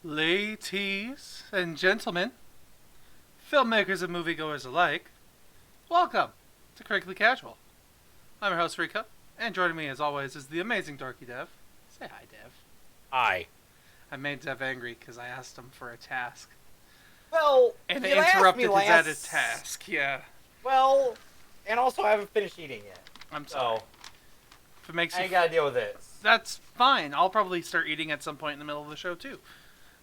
Ladies and gentlemen, filmmakers and moviegoers alike, welcome to Critically Casual. I'm your host, Srekcuf, and joining me as always is the amazing DorkyDev. Say hi, Dev. Hi. I made Dev angry because I asked him for a task. Well, and it interrupted his edit task, yeah. Well, and also I haven't finished eating yet. I'm sorry. So, if it makes I ain't gotta deal with this. That's fine. I'll probably start eating at some point in the middle of the show, too.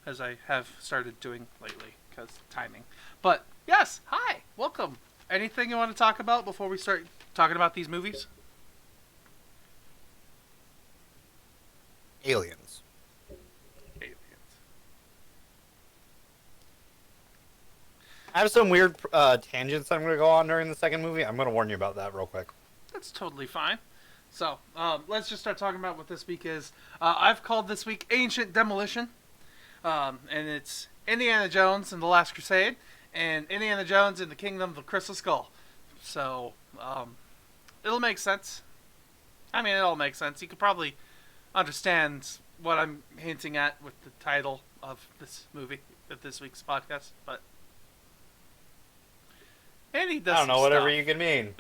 As I have started doing lately, because timing. But, yes, hi, welcome. Anything you want to talk about before we start talking about these movies? Aliens. Aliens. I have some weird tangents I'm going to go on during the second movie. I'm going to warn you about that real quick. That's totally fine. So, let's just start talking about what this week is. I've called this week Ancient Demolition. And it's Indiana Jones and the Last Crusade, and Indiana Jones and the Kingdom of the Crystal Skull. So, it'll make sense. I mean, it all makes sense. You could probably understand what I'm hinting at with the title of this movie, of this week's podcast, but... And he does I don't know, whatever stuff. you can mean.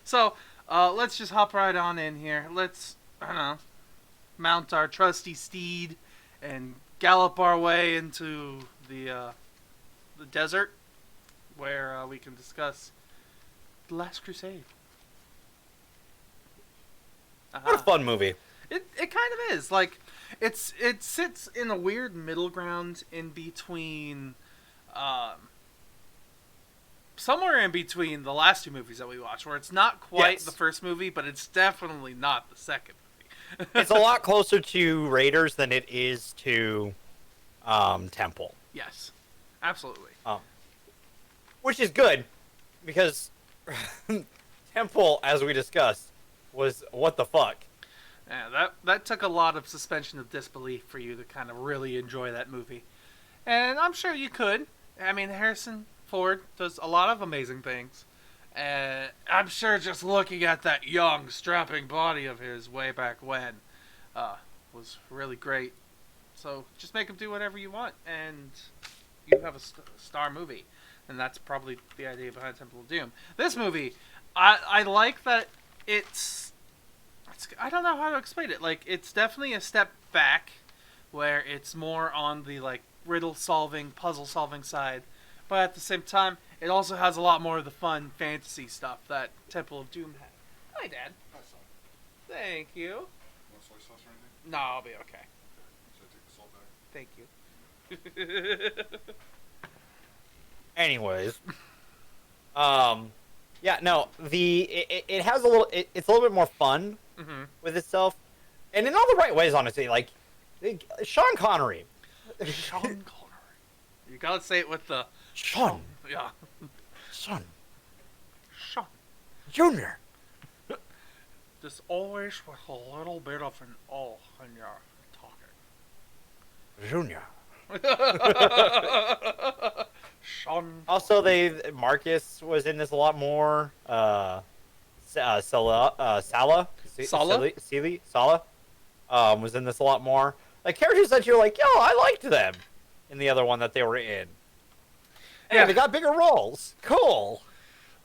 So, let's just hop right on in here. Let's, I don't know, mount our trusty steed and gallop our way into the desert, where we can discuss The Last Crusade. What a fun movie. It kind of is. Like, it sits in a weird middle ground in between, somewhere in between the last two movies that we watched, where it's not quite the first movie, but it's definitely not the second movie. It's a lot closer to Raiders than it is to Temple. Yes, absolutely. Which is good, because Temple, as we discussed, was what the fuck. Yeah, that took a lot of suspension of disbelief for you to kind of really enjoy that movie. And I'm sure you could. I mean, Harrison Ford does a lot of amazing things. I'm sure just looking at that young, strapping body of his way back when was really great. So just make him do whatever you want, and you have a star movie. And that's probably the idea behind Temple of Doom. This movie, I like that it's I don't know how to explain it. Like, it's definitely a step back, where it's more on the, like, riddle-solving, puzzle-solving side. But at the same time, it also has a lot more of the fun fantasy stuff that Temple of Doom had. Hi, Dad. Hi, son. Thank you. Want soy sauce or anything? No, I'll be okay. Should I take the salt back? Thank you. Anyways, yeah, no, it has a little, it's a little bit more fun Mm-hmm. with itself, and in all the right ways, honestly. Like Sean Connery, Sean Connery. You gotta say it with the Sean, yeah. Sean Sean. Junior. Just always with a little bit of an O when you're talking. Junior. Sean. Also, Marcus was in this a lot more. Sala was in this a lot more. Like characters that you're like, yo, I liked them in the other one that they were in. Yeah, They got bigger roles. Cool.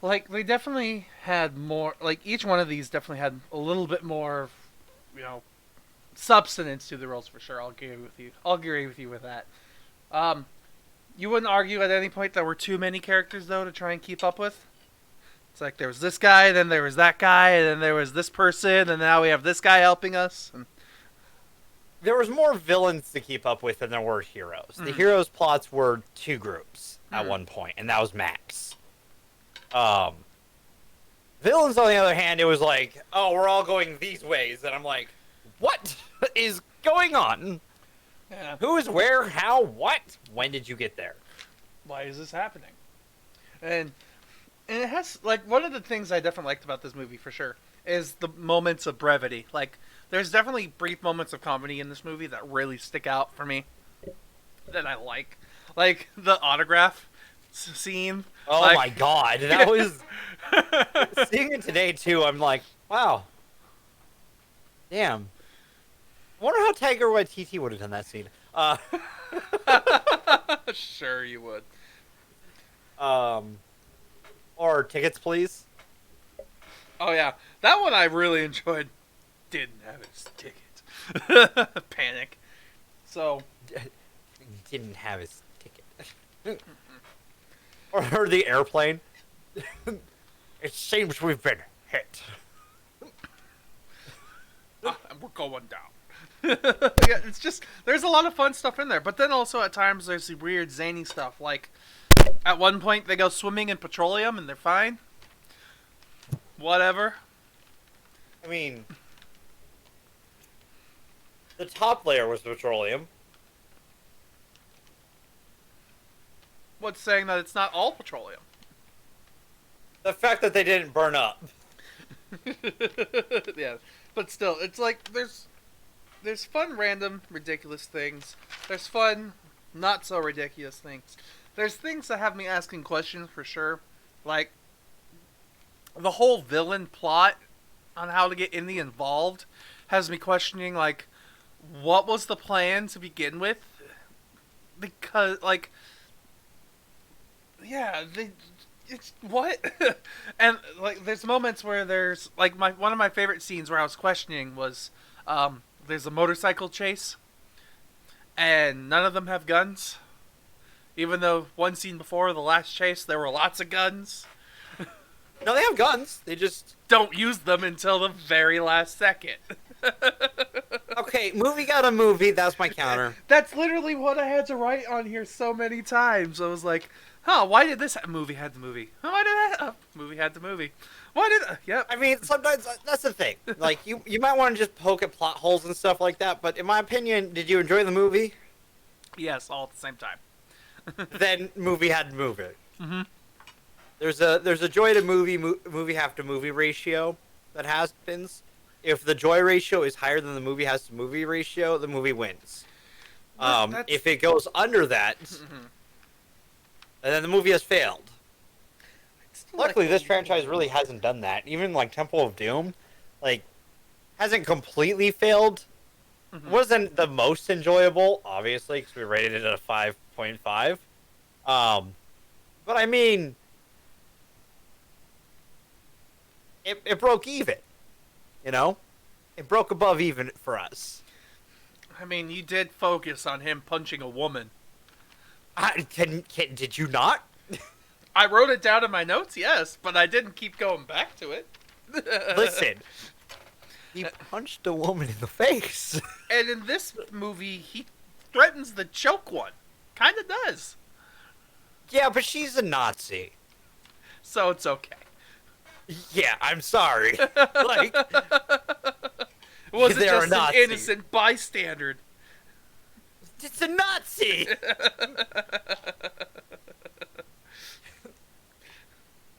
like they definitely had more. Like each one of these definitely had a little bit more, substance to the roles for sure. I'll agree with you. I'll agree with you with that. You wouldn't argue at any point there were too many characters though to try and keep up with. It's like there was this guy, then there was that guy, and then there was this person, and now we have this guy helping us. And There was more villains to keep up with than there were heroes. The heroes' plots were two groups at one point, and that was max. Villains, on the other hand, it was like, oh, we're all going these ways, and I'm like, what is going on? yeah, Who is where? How? What? When did you get there? why is this happening? And it has like one of the things I definitely liked about this movie for sure is the moments of brevity. Like there's definitely brief moments of comedy in this movie that really stick out for me that I like the autograph scene. Oh like, my god, that was seeing it today too. I'm like, wow, damn. I wonder how Tiger Waititi would have done that scene. Sure you would. Or tickets, please. Oh yeah, that one I really enjoyed. Didn't have his ticket. Panic. So Didn't have his ticket. Or the airplane. It seems we've been hit. we're going down. Yeah, it's just there's a lot of fun stuff in there, but then also at times there's the weird zany stuff. Like at one point they go swimming in petroleum and they're fine. Whatever. I mean, the top layer was petroleum. What's saying that it's not all petroleum? The fact that they didn't burn up. Yeah, but still, it's like there's fun, random, ridiculous things. There's fun, not so ridiculous things. There's things that have me asking questions for sure, like the whole villain plot on how to get Indy involved has me questioning like what was the plan to begin with, because like yeah it's what and like there's moments where there's like one of my favorite scenes where I was questioning was there's a motorcycle chase and none of them have guns, even though one scene before the last chase there were lots of guns. No, they have guns. They just don't use them until the very last second. okay. Movie got a movie. That's my counter. That's literally what I had to write on here so many times. I was like, huh, why did this movie had the movie? Why did that movie had the movie? Why did yep. I mean, sometimes that's the thing. Like you might want to just poke at plot holes and stuff like that. But in my opinion, did you enjoy the movie? Yes, all at the same time. Then movie had to move it. Mm-hmm. There's a joy to movie have to movie ratio that happens. If the joy ratio is higher than the movie has to movie ratio, the movie wins. If it goes under that, then the movie has failed. Luckily, this franchise really hasn't done that. Even like Temple of Doom, like, hasn't completely failed. Wasn't the most enjoyable, obviously, because we rated it at a 5.5. But I mean, it broke even. You know, it broke above even for us. I mean, you did focus on him punching a woman. Did you not? I wrote it down in my notes, yes, but I didn't keep going back to it. Listen, he punched a woman in the face. And in this movie, he threatens the choke one. Kind of does. Yeah, but she's a Nazi. So it's okay. Yeah, I'm sorry. Like, Was it they're just a an Nazi. innocent bystander? It's a Nazi!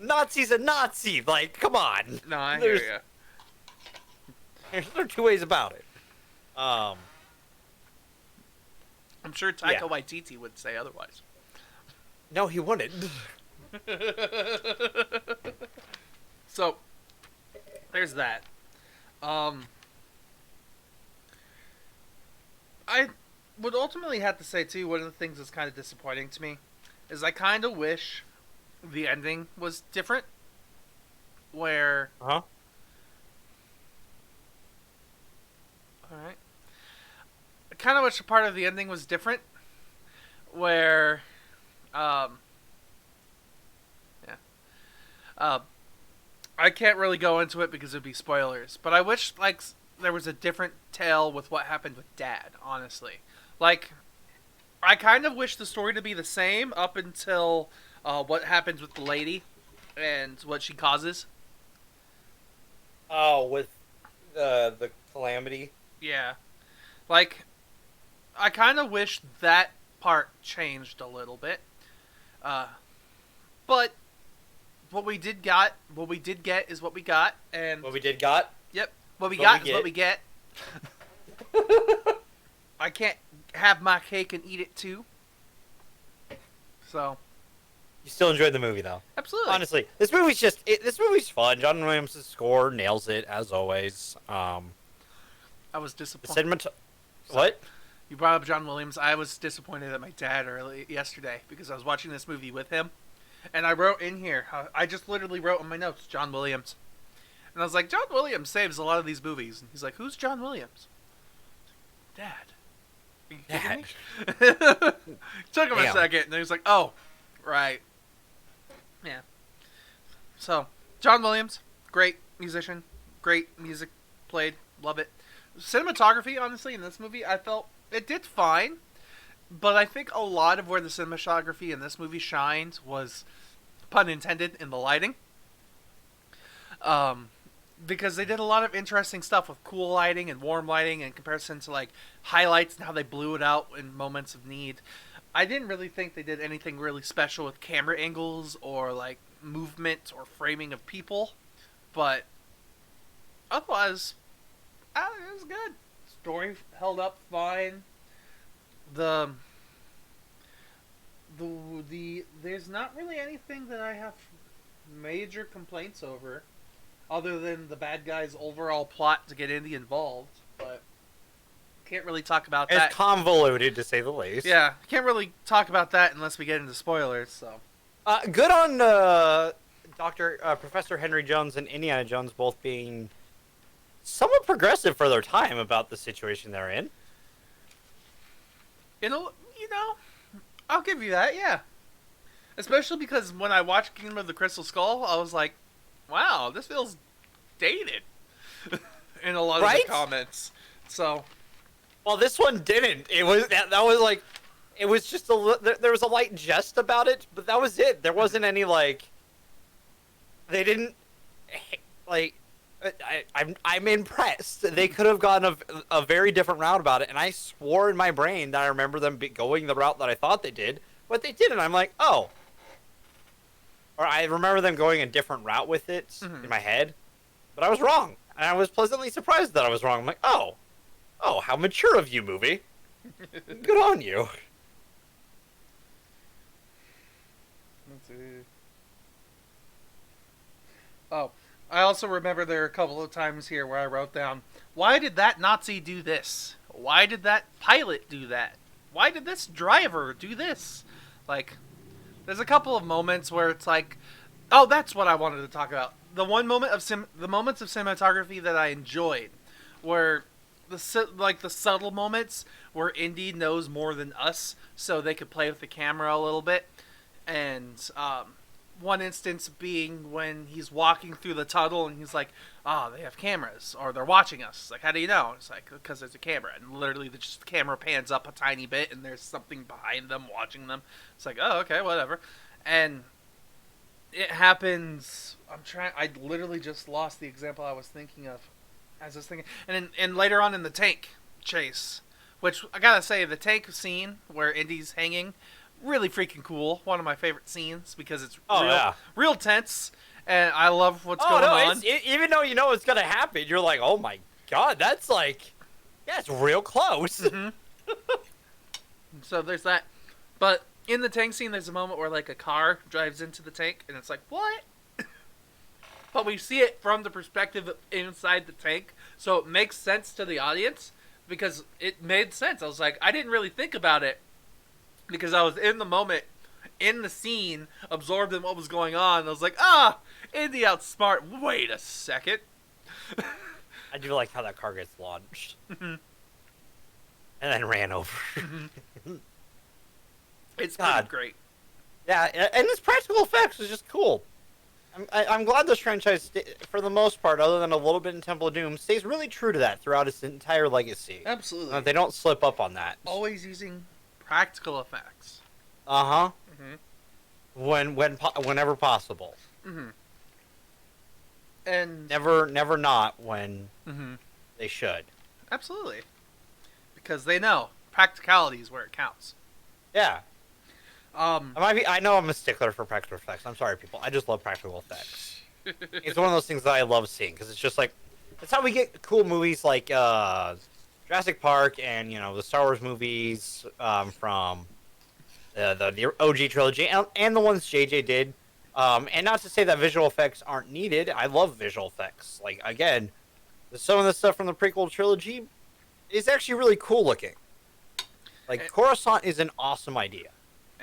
Nazi's a Nazi! Like, come on. No, I hear There's- you. There are two ways about it. I'm sure Taika Waititi would say otherwise. No, he wouldn't. So, there's that. I would ultimately have to say, too, one of the things that's kind of disappointing to me is I kind of wish the ending was different. Where... Huh? Alright. I kind of wish a part of the ending was different. Where... I can't really go into it because it would be spoilers. But I wish, like, there was a different tale with what happened with Dad, honestly. Like, I kind of wish the story to be the same up until what happens with the lady and what she causes. Oh, with the calamity? Yeah. Like, I kind of wish that part changed a little bit. But what we did get is what we got, and What we did got? yep, what we What got we is what we get. I can't have my cake and eat it too. So, You still enjoyed the movie, though. absolutely. Honestly, this movie's fun. John Williams' score nails it, as always. I was The disappointed. What? You brought up John Williams. I was disappointed at my dad yesterday because I was watching this movie with him, and I wrote in here. I just literally wrote in my notes, John Williams, and I was like, John Williams saves a lot of these movies. And he's like, who's John Williams? Dad. Are you kidding me? Took him a Damn. second, and then he was like, oh, right. Yeah. So, John Williams, great musician, great music played, love it. Cinematography, honestly, in this movie, I felt it did fine, but I think a lot of where the cinematography in this movie shined was, pun intended, in the lighting. Because they did a lot of interesting stuff with cool lighting and warm lighting in comparison to, like, highlights and how they blew it out in moments of need. I didn't really think they did anything really special with camera angles or, like, movement or framing of people, but otherwise, it was good. Story held up fine. The there's not really anything that I have major complaints over, other than the bad guy's overall plot to get Indy involved. But can't really talk about that. It's convoluted, to say the least. Yeah, can't really talk about that unless we get into spoilers. So Good on Professor Henry Jones and Indiana Jones both being somewhat progressive for their time about the situation they're in. you know, I'll give you that. Yeah, especially because when I watched Kingdom of the Crystal Skull, I was like, wow, this feels dated in a lot of Right? the comments. So, Well, this one didn't. It was that was like, it was just there was a light jest about it, but that was it. There wasn't any like. They didn't like. I'm impressed. They could have gone a very different route about it, and I swore in my brain that I remember them going the route that I thought they did, but they didn't. I'm like, oh. Or I remember them going a different route with it in my head, but I was wrong, and I was pleasantly surprised that I was wrong. I'm like, oh, how mature of you, movie. Good on you. let's see. Oh, I also remember there are a couple of times here where I wrote down, why did that Nazi do this? Why did that pilot do that? Why did this driver do this? Like, there's a couple of moments where it's like, oh, that's what I wanted to talk about. The moments of cinematography that I enjoyed were the subtle moments where Indy knows more than us, so they could play with the camera a little bit, and one instance being when he's walking through the tunnel and he's like, "Oh, they have cameras, or they're watching us." It's like, how do you know? It's like, because there's a camera, and literally the camera pans up a tiny bit, and there's something behind them watching them. It's like, oh, okay, whatever. And it happens. I literally just lost the example I was thinking of as I was thinking, and later on in the tank chase, which I gotta say, the tank scene where Indy's hanging. Really freaking cool. One of my favorite scenes because it's real tense, and I love what's going on. Even though you know it's gonna happen, you're like, oh my god, that's like, yeah, it's real close. Mm-hmm. So there's that. But in the tank scene, there's a moment where like a car drives into the tank, and it's like, what? But we see it from the perspective of inside the tank, so it makes sense to the audience because it made sense. I was like, I didn't really think about it. Because I was in the moment, in the scene, absorbed in what was going on. I was like, Indy outsmart. Wait a second. I do like how that car gets launched. And then ran over. It's pretty great. Yeah, and its practical effects is just cool. I'm glad this franchise, for the most part, other than a little bit in Temple of Doom, stays really true to that throughout its entire legacy. Absolutely. They don't slip up on that. Always using practical effects. Uh-huh. Whenever possible. And never not when they should. Absolutely. Because they know practicality is where it counts. Yeah. I know I'm a stickler for practical effects. I'm sorry, people. I just love practical effects. It's one of those things that I love seeing because it's just like that's how we get cool movies like Jurassic Park and the Star Wars movies from the OG trilogy and the ones JJ did. And not to say that visual effects aren't needed. I love visual effects. Like again, some of the stuff from the prequel trilogy is actually really cool looking. Like Coruscant is an awesome idea.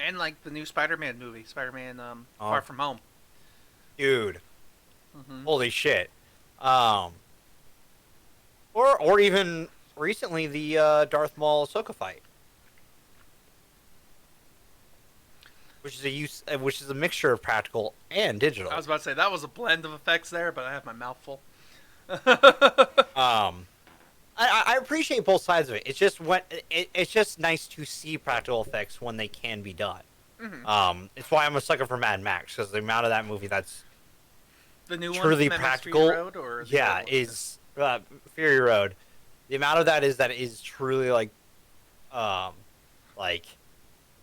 And like the new Spider-Man movie, Spider-Man Far From Home. Dude. Holy shit. Or even recently the Darth Maul Ahsoka fight, which is a mixture of practical and digital. I was about to say that was a blend of effects there, but I have my mouth full. I appreciate both sides of it. It's just it's just nice to see practical effects when they can be done. It's why I'm a sucker for Mad Max because the amount of that movie that's the new truly one, practical, Fury Road, or is Fury Road. The amount of that is truly like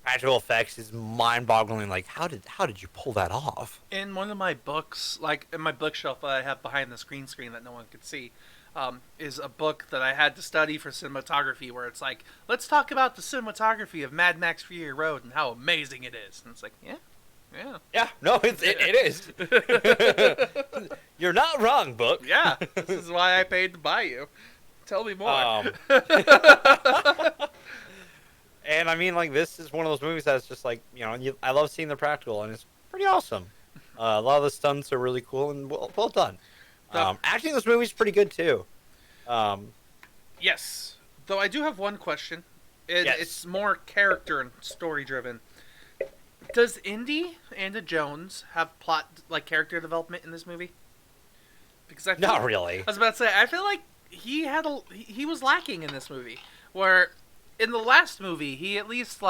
practical effects is mind-boggling. Like how did you pull that off? In one of my books, like in my bookshelf that I have behind the screen that no one could see, is a book that I had to study for cinematography, where it's like, let's talk about the cinematography of Mad Max Fury Road and how amazing it is. And it's like, yeah, no, it is. You're not wrong, book. Yeah, this is why I paid to buy you. Tell me more. And I mean, like, this is one of those movies that's just like, I love seeing the practical, and it's pretty awesome. A lot of the stunts are really cool and well done. Acting in this movie is pretty good too. Yes, though I do have one question. Yes. It's more character and story driven. Does Indy and Jones have character development in this movie? Because not really. I was about to say, I feel like he was lacking in this movie. Where in the last movie, he at least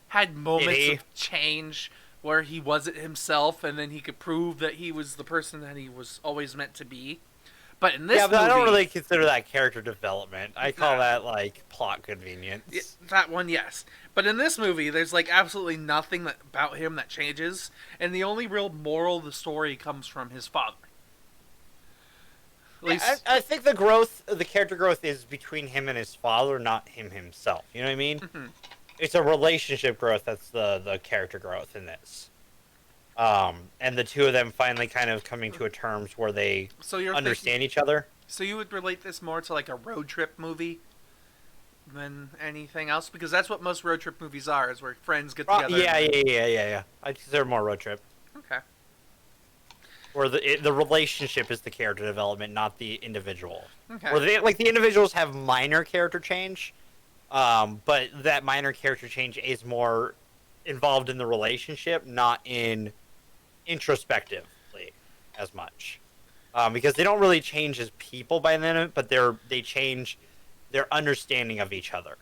had moments of change where he wasn't himself, and then he could prove that he was the person that he was always meant to be. But in this movie, I don't really consider that character development. I call that plot convenience. That one, yes. But in this movie, there's absolutely nothing about him that changes, and the only real moral of the story comes from his father. At least, I think the character growth is between him and his father, not him himself. You know what I mean? It's a relationship growth that's the character growth in this. And the two of them finally kind of coming to a terms where they understand each other. So you would relate this more to a road trip movie than anything else? Because that's what most road trip movies are, is where friends get together. Yeah. I consider more road trip. Okay. Where the relationship is the character development, not the individual. Okay. Where the individuals have minor character change, but that minor character change is more involved in the relationship, not in introspectively as much, because they don't really change as people by the end of it, but they change their understanding of each other.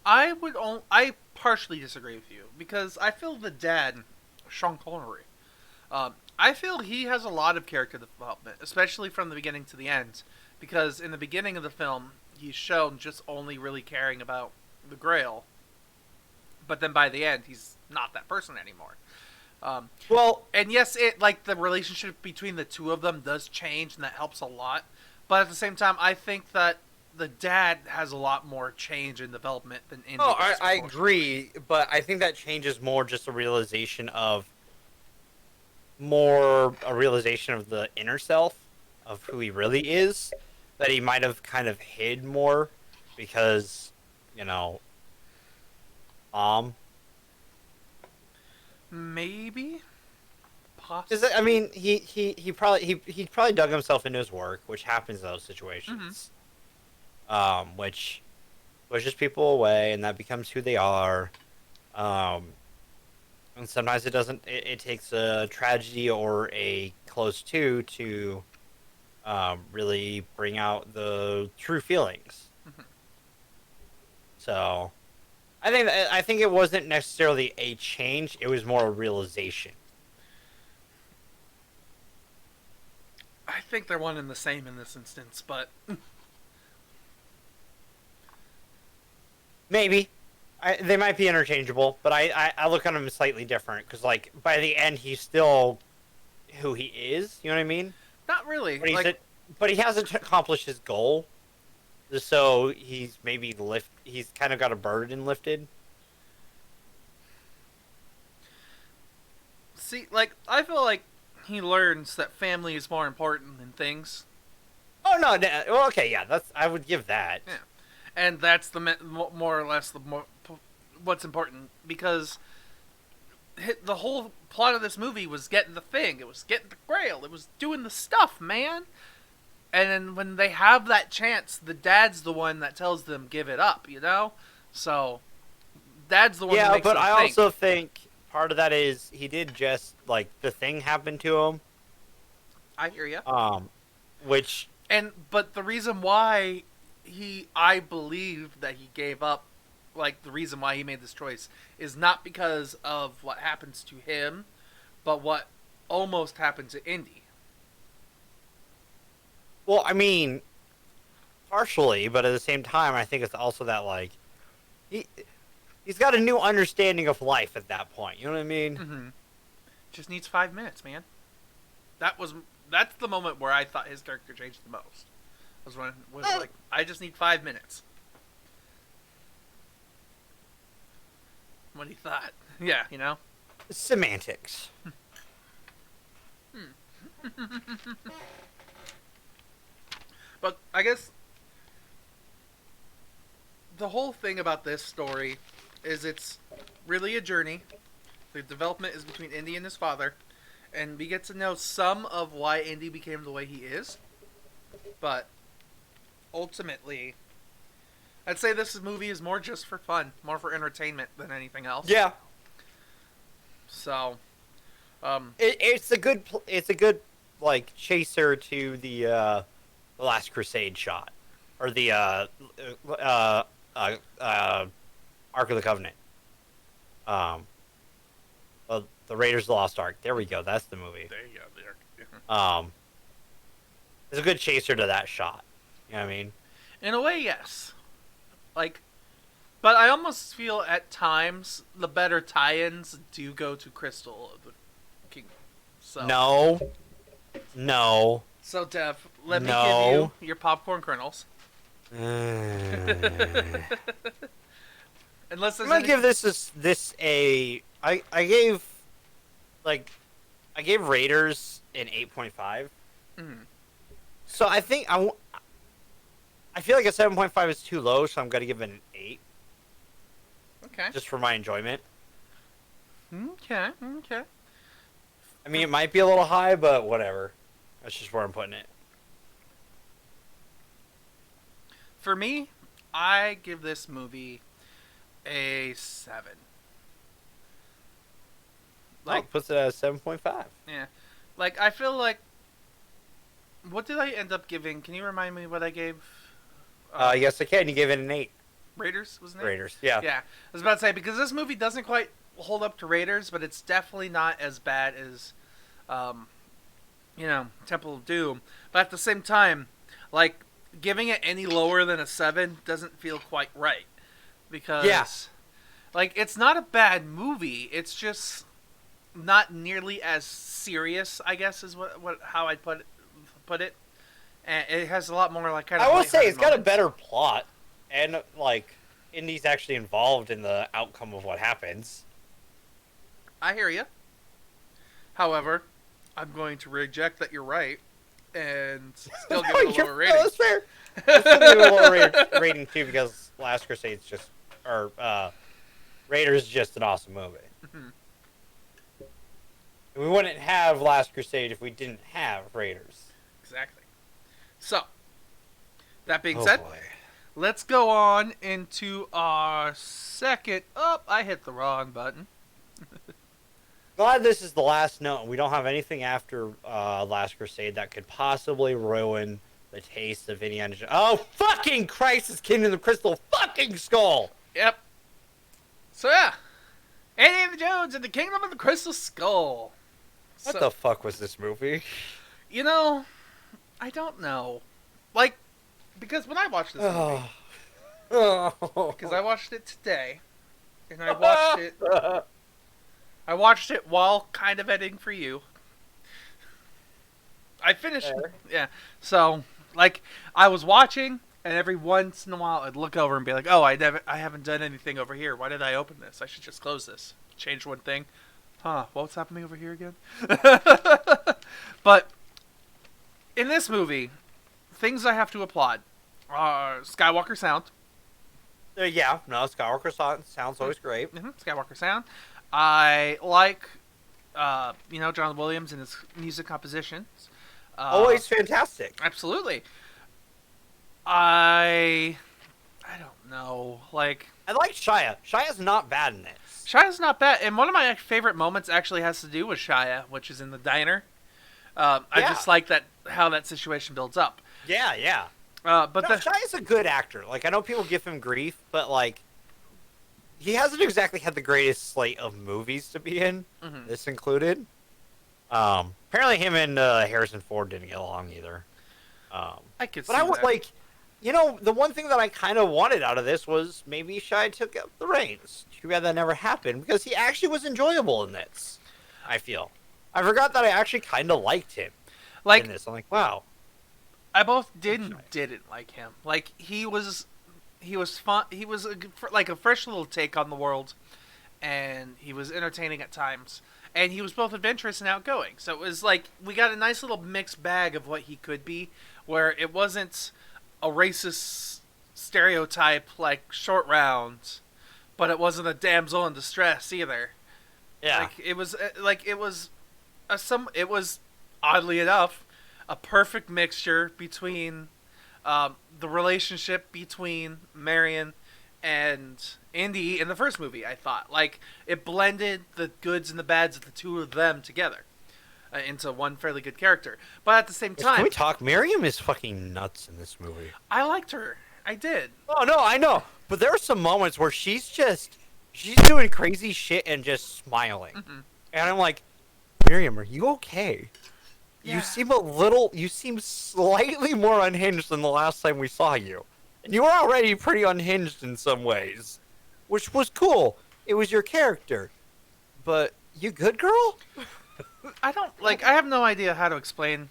I partially disagree with you because I feel the dad, Sean Connery, I feel he has a lot of character development, especially from the beginning to the end. Because in the beginning of the film, he's shown just only really caring about the Grail, but then by the end, he's not that person anymore. Well, And yes, it like the relationship between the two of them does change, and that helps a lot. But at the same time, I think that the dad has a lot more change and development than Indy. oh, I agree, but I think that changes more just a realization of the inner self of who he really is, that he might have kind of hid more because, Maybe. Possibly. I mean, he probably dug himself into his work, which happens in those situations. Which pushes people away, and that becomes who they are. And sometimes it doesn't. It takes a tragedy or a close to really bring out the true feelings. So, I think it wasn't necessarily a change. It was more a realization. I think they're one and the same in this instance, but maybe they might be interchangeable, but I look at them slightly different because, like, by the end, he's still who he is. You know what I mean? Not really. But he hasn't accomplished his goal, so he's maybe he's kind of got a burden lifted. See, I feel like he learns that family is more important than things. Oh no! Well, okay, yeah, I would give that. Yeah, and that's more or less what's important, because the whole plot of this movie was getting the thing. It was getting the Grail. It was doing the stuff, man. And then when they have that chance, the dad's the one that tells them give it up. So dad's the one. Yeah, who makes but them I think. also think part of that is he did just like the thing happened to him. I hear you. But the reason why I believe that he gave up, the reason why he made this choice is not because of what happens to him, but what almost happened to Indy. Well, I mean, partially, but at the same time, I think it's also that he's got a new understanding of life at that point. You know what I mean? Mm-hmm. Just needs 5 minutes, man. That's the moment where I thought his character changed the most. I just need 5 minutes. What he thought. Yeah, Semantics. But I guess the whole thing about this story is it's really a journey. The development is between Indy and his father, and we get to know some of why Indy became the way he is. But ultimately, I'd say this movie is more just for fun, more for entertainment than anything else. Yeah. So, it's a good chaser to the Last Crusade shot, or the Ark of the Covenant. The Raiders of the Lost Ark. There we go. That's the movie. There you go. It's a good chaser to that shot. You know what I mean? In a way, yes. But I almost feel at times the better tie-ins do go to Crystal of the Kingdom. So No. So Dev, let me give you your popcorn kernels. Unless there's I'm gonna give this a. I gave Raiders an 8.5. So I think I feel like a 7.5 is too low, so I'm gonna give it an 8. Okay. Just for my enjoyment. Okay. I mean, it might be a little high, but whatever. That's just where I'm putting it. For me, I give this movie a 7. Like, puts it at 7.5. yeah. Like, I feel like... What did I end up giving? Can you remind me what I gave? Yes, I can. You gave it an 8. Raiders, wasn't it? Raiders, yeah. Yeah. I was about to say, because this movie doesn't quite hold up to Raiders, but it's definitely not as bad as, Temple of Doom. But at the same time, like, giving it any lower than a 7 doesn't feel quite right. Because, like, it's not a bad movie. It's just not nearly as serious, I guess, is how I'd put it. And it has a lot more, like, kind of... I will say, it's got a moments. better plot. And, like, Indy's actually involved in the outcome of what happens. I hear you. However, I'm going to reject that you're right and still give it a lower rating. No, that's fair. I'll still give it a lower rating, too, because Last Crusade's just... Or, Raiders is just an awesome movie. Mhm. And we wouldn't have Last Crusade if we didn't have Raiders. Exactly. So, that being said, Boy. let's go on into our second... Oh, I hit the wrong button. Glad this is the last note, and we don't have anything after Last Crusade that could possibly ruin the taste of Indiana Jones. Oh, fucking Christ, it's Kingdom of the Crystal fucking Skull! Yep. So, yeah. Indiana Jones and the Kingdom of the Crystal Skull. What the fuck was this movie? You know, I don't know. Like, because when I watched this movie... Because I watched it today, and I watched it while kind of editing for you. I finished, yeah. So, like, I was watching, and every once in a while, I'd look over and be like, "Oh, I haven't done anything over here. Why did I open this? I should just close this. Change one thing. Huh? What's happening over here again?" But in this movie, things I have to applaud are Skywalker sound. Yeah, no, Skywalker sounds always great. Mm-hmm. Skywalker sound. I like, John Williams and his music compositions. Always fantastic. Absolutely. I don't know. Like, I like Shia. Shia's not bad in this. Shia's not bad, and one of my favorite moments actually has to do with Shia, which is in the diner. I just like how that situation builds up. Yeah. But Shia's a good actor. Like, I know people give him grief, but, like, he hasn't exactly had the greatest slate of movies to be in, this included. Apparently him and Harrison Ford didn't get along either. I could see But I would, that. like, the one thing that I kind of wanted out of this was maybe Shia took up the reins. Too bad that never happened, because he actually was enjoyable in this, I feel. I forgot that I actually kind of liked him in this. I'm like, wow. I both didn't like him. Like, he was fun. He was like a fresh little take on the world, and he was entertaining at times. And he was both adventurous and outgoing. So it was like we got a nice little mixed bag of what he could be, where it wasn't a racist stereotype like Short Round, but it wasn't a damsel in distress either. Yeah. It was oddly enough a perfect mixture between the relationship between Marion and Indy in the first movie. I thought, like, it blended the goods and the bads of the two of them together into one fairly good character. But at the same time, can we talk? Miriam is fucking nuts in this movie. I liked her. I did. Oh no, I know. But there are some moments where she's doing crazy shit and just smiling, and I'm like, Miriam, are you okay? Yeah. You seem slightly more unhinged than the last time we saw you. And you were already pretty unhinged in some ways, which was cool. It was your character. But you good, girl? I have no idea how to explain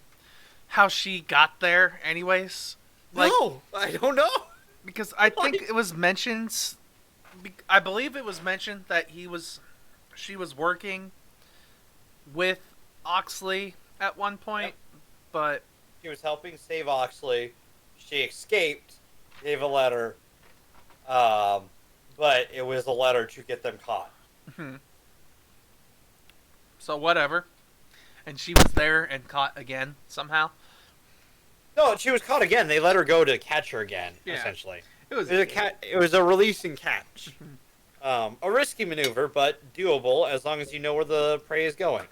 how she got there anyways. Like, No, I don't know. Because I think it was mentioned, I believe it was mentioned that she was working with Oxley at one point, but She was helping save Oxley. She escaped, gave a letter, but it was a letter to get them caught. So whatever. And she was there and caught again somehow. No, she was caught again. They let her go to catch her again, Yeah. essentially. It was It was a release and catch. A risky maneuver, but doable as long as you know where the prey is going.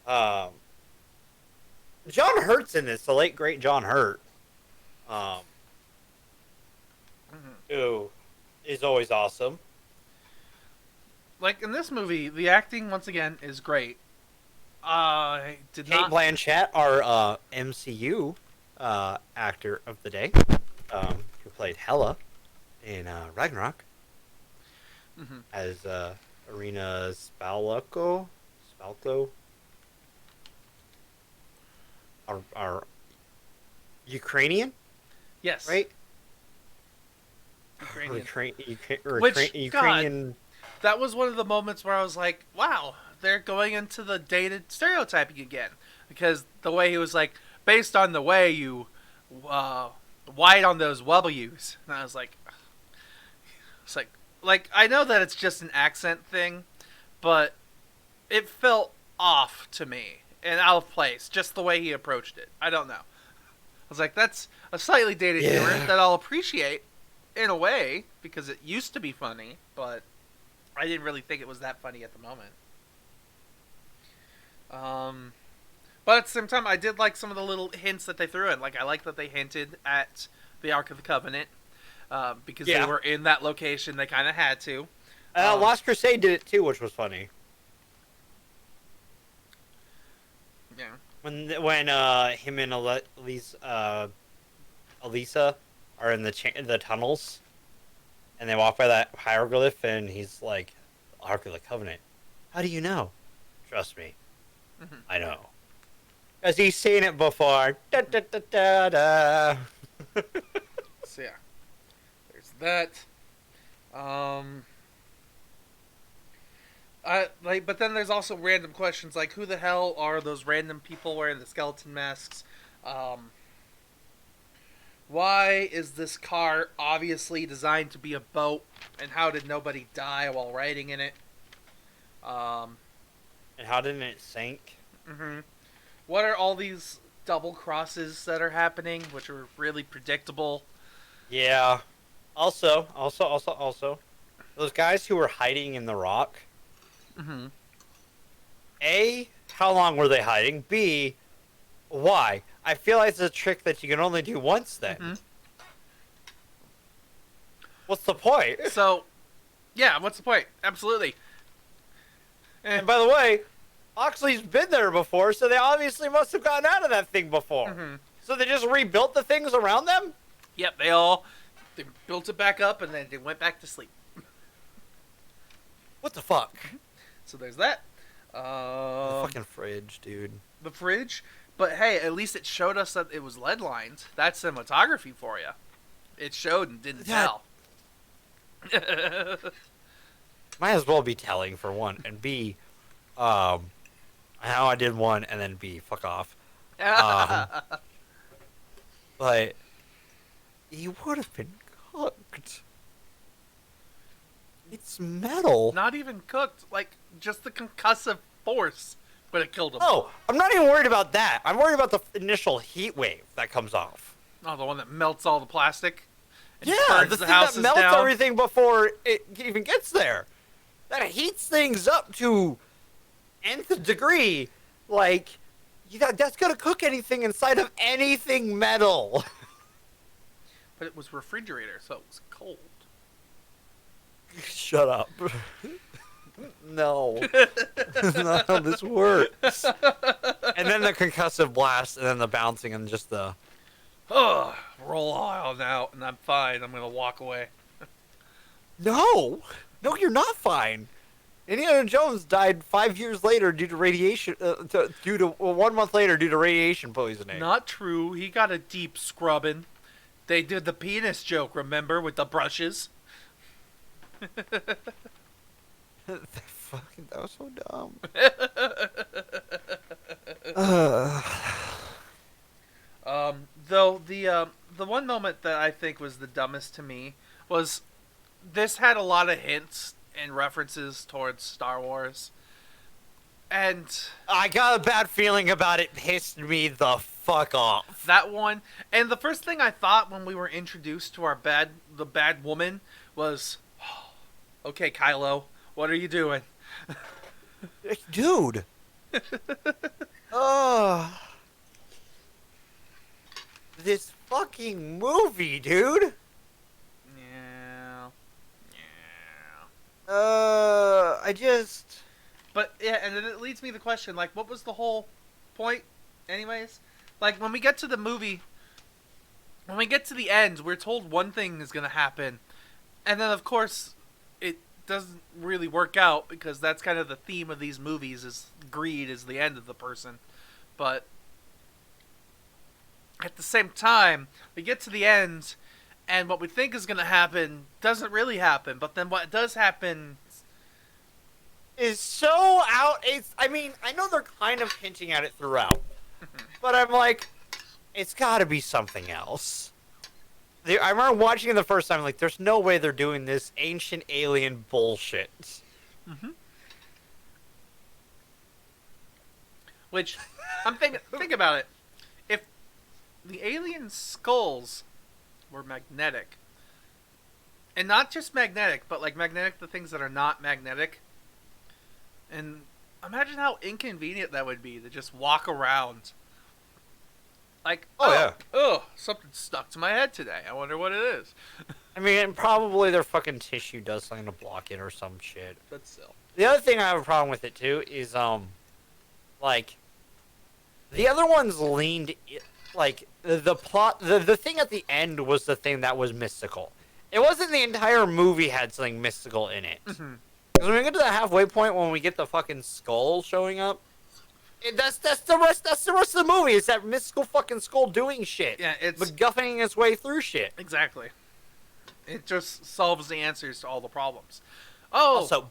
Um, John Hurt's in this, the late great John Hurt. Who is always awesome. Like in this movie, the acting once again is great. I did Kate not. Blanchett, our MCU actor of the day, who played Hela in Ragnarok as Irina Spalko, our Ukrainian, Yes. right? Ukrainian. God, that was one of the moments where I was like, wow, they're going into the dated stereotyping again. Because the way he was like, based on the way you white on those W's. And I was like, it's like I know that it's just an accent thing, but it felt off to me and out of place, just the way he approached it. I don't know. I was like, that's a slightly dated humor that I'll appreciate in a way, because it used to be funny, but I didn't really think it was that funny at the moment. But at the same time, I did like some of the little hints that they threw in. Like, I like that they hinted at the Ark of the Covenant, because they were in that location. They kind of had to. Last Crusade did it too, which was funny. Yeah. When him and Elisa are in the tunnels, and they walk by that hieroglyph, and he's like, Ark of the Covenant. How do you know? Trust me. I know. Because he's seen it before. Da, da, da, da, da. So yeah, there's that. But then there's also random questions like, who the hell are those random people wearing the skeleton masks? Why is this car obviously designed to be a boat, and how did nobody die while riding in it? And how didn't it sink? What are all these double crosses that are happening, which are really predictable? Yeah. Also, those guys who were hiding in the rock. A, how long were they hiding? B, why? I feel like it's a trick that you can only do once then. What's the point? So, yeah, what's the point? Absolutely. And by the way, Oxley's been there before, so they obviously must have gotten out of that thing before. So they just rebuilt the things around them? Yep, they built it back up, and then they went back to sleep. What the fuck? So there's that. The fucking fridge, dude. The fridge? But hey, at least it showed us that it was lead lined. That's cinematography for you. It showed and didn't tell. Might as well be telling, for one. And B, how I did one, and then B, fuck off. But you would have been cooked. It's metal. Not even cooked. Like, just the concussive force would have killed him. Oh, I'm not even worried about that. I'm worried about the initial heat wave that comes off. Oh, the one that melts all the plastic? And Yeah, burns the the thing that houses melts down? everything before it even gets there. That heats things up to nth degree. Like, that's gonna cook anything inside of anything metal. But it was refrigerator, so it was cold. Shut up. No. That's not how this works. And then the concussive blast, and then the bouncing, and just the... Roll on out, and I'm fine. I'm going to walk away. No! No, you're not fine. Indiana Jones died 5 years later due to radiation... 1 month later due to radiation poisoning. Not true. He got a deep scrubbing. They did the penis joke, remember, with the brushes? Fucking, that was so dumb. Though the one moment that I think was the dumbest to me was this had a lot of hints and references towards Star Wars. And I got a bad feeling about it. Pissed me the fuck off. that one, and the first thing I thought when we were introduced to the bad woman was, Okay, Kylo, what are you doing? Dude. Oh. This fucking movie, dude. Yeah. Yeah. I just... But yeah, and then it leads me to the question, like, what was the whole point, anyways? Like, when we get to the movie, when we get to the end, we're told one thing is gonna happen, and then of course, it doesn't really work out because that's kind of the theme of these movies: is greed is the end of the person. But at the same time, we get to the end, and what we think is gonna happen doesn't really happen. But then what does happen is so out. I mean, I know they're kind of hinting at it throughout, but I'm like, it's got to be something else. I remember watching it the first time, like, there's no way they're doing this ancient alien bullshit. Mm-hmm. Which, I'm thinking, think about it. If the alien skulls were magnetic, and not just magnetic, but like magnetic to things that are not magnetic, and imagine how inconvenient that would be to just walk around. Like, something stuck to my head today. I wonder what it is. I mean, probably their fucking tissue does something to block it or some shit. But still. The other thing I have a problem with it too is, like, the other ones leaned, like, the plot, the thing at the end was the thing that was mystical. It wasn't the entire movie had something mystical in it. Mm-hmm. Because when we get to the halfway point, when we get the fucking skull showing up, that's the rest. That's the rest of the movie. It's that mystical fucking skull doing shit. Yeah, it's MacGuffining its way through shit. Exactly. It just solves the answers to all the problems. Oh, Also,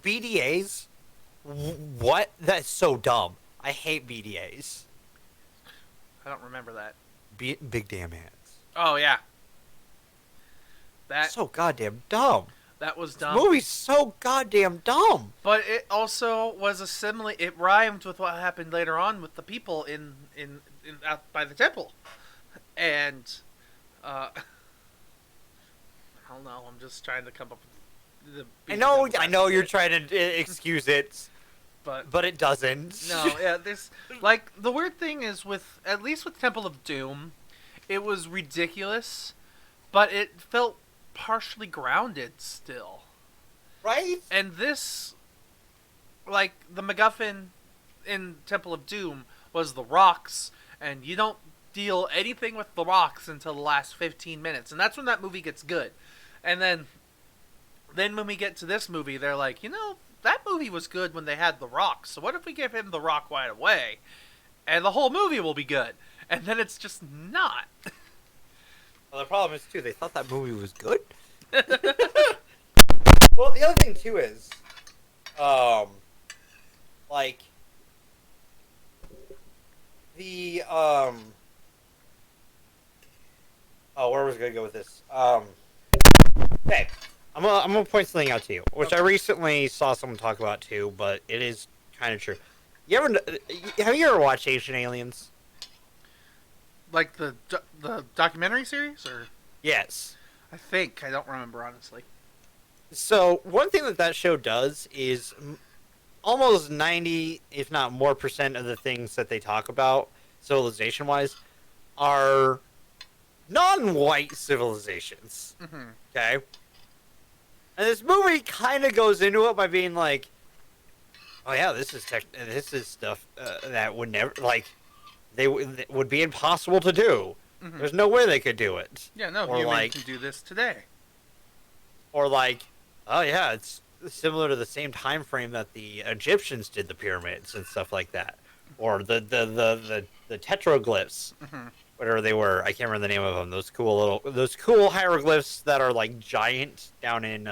BDAs. What? That's so dumb. I hate BDAs. I don't remember that. Big damn hands. Oh yeah. That So goddamn dumb. that was This dumb. movie's so goddamn dumb. But it also was a simile. It rhymed with what happened later on with the people in out by the temple, and I don't know. I'm just trying to come up with the. I know you're trying to excuse it, but it doesn't. No, yeah. There's like the weird thing is with at least with Temple of Doom, it was ridiculous, but it felt partially grounded still. Right? And this, like, the MacGuffin in Temple of Doom was the rocks, and you don't deal anything with the rocks until the last 15 minutes, and that's when that movie gets good. And then when we get to this movie, they're like, that movie was good when they had the rocks, so what if we give him the rock right away, and the whole movie will be good? And then it's just not. Well, the problem is, too, they thought that movie was good. Well, the other thing, too, is, like, the, where was I going to go with this? Okay, I'm gonna point something out to you, which I recently saw someone talk about, too, but it is kind of true. Have you ever watched Ancient Aliens? Like the documentary series, or? Yes. I think. I don't remember, honestly. So, one thing that show does is almost 90, if not more percent of the things that they talk about, civilization-wise, are non-white civilizations. Mm-hmm. Okay? And this movie kind of goes into it by being like, oh yeah, this is stuff that would never, like, it would be impossible to do. Mm-hmm. There's no way they could do it. Yeah, no, Or humans like, can do this today. Or like, oh yeah, it's similar to the same time frame that the Egyptians did the pyramids and stuff like that, or the tetraglyphs, Mm-hmm. whatever they were. I can't remember the name of them. Those cool hieroglyphs that are like giant down in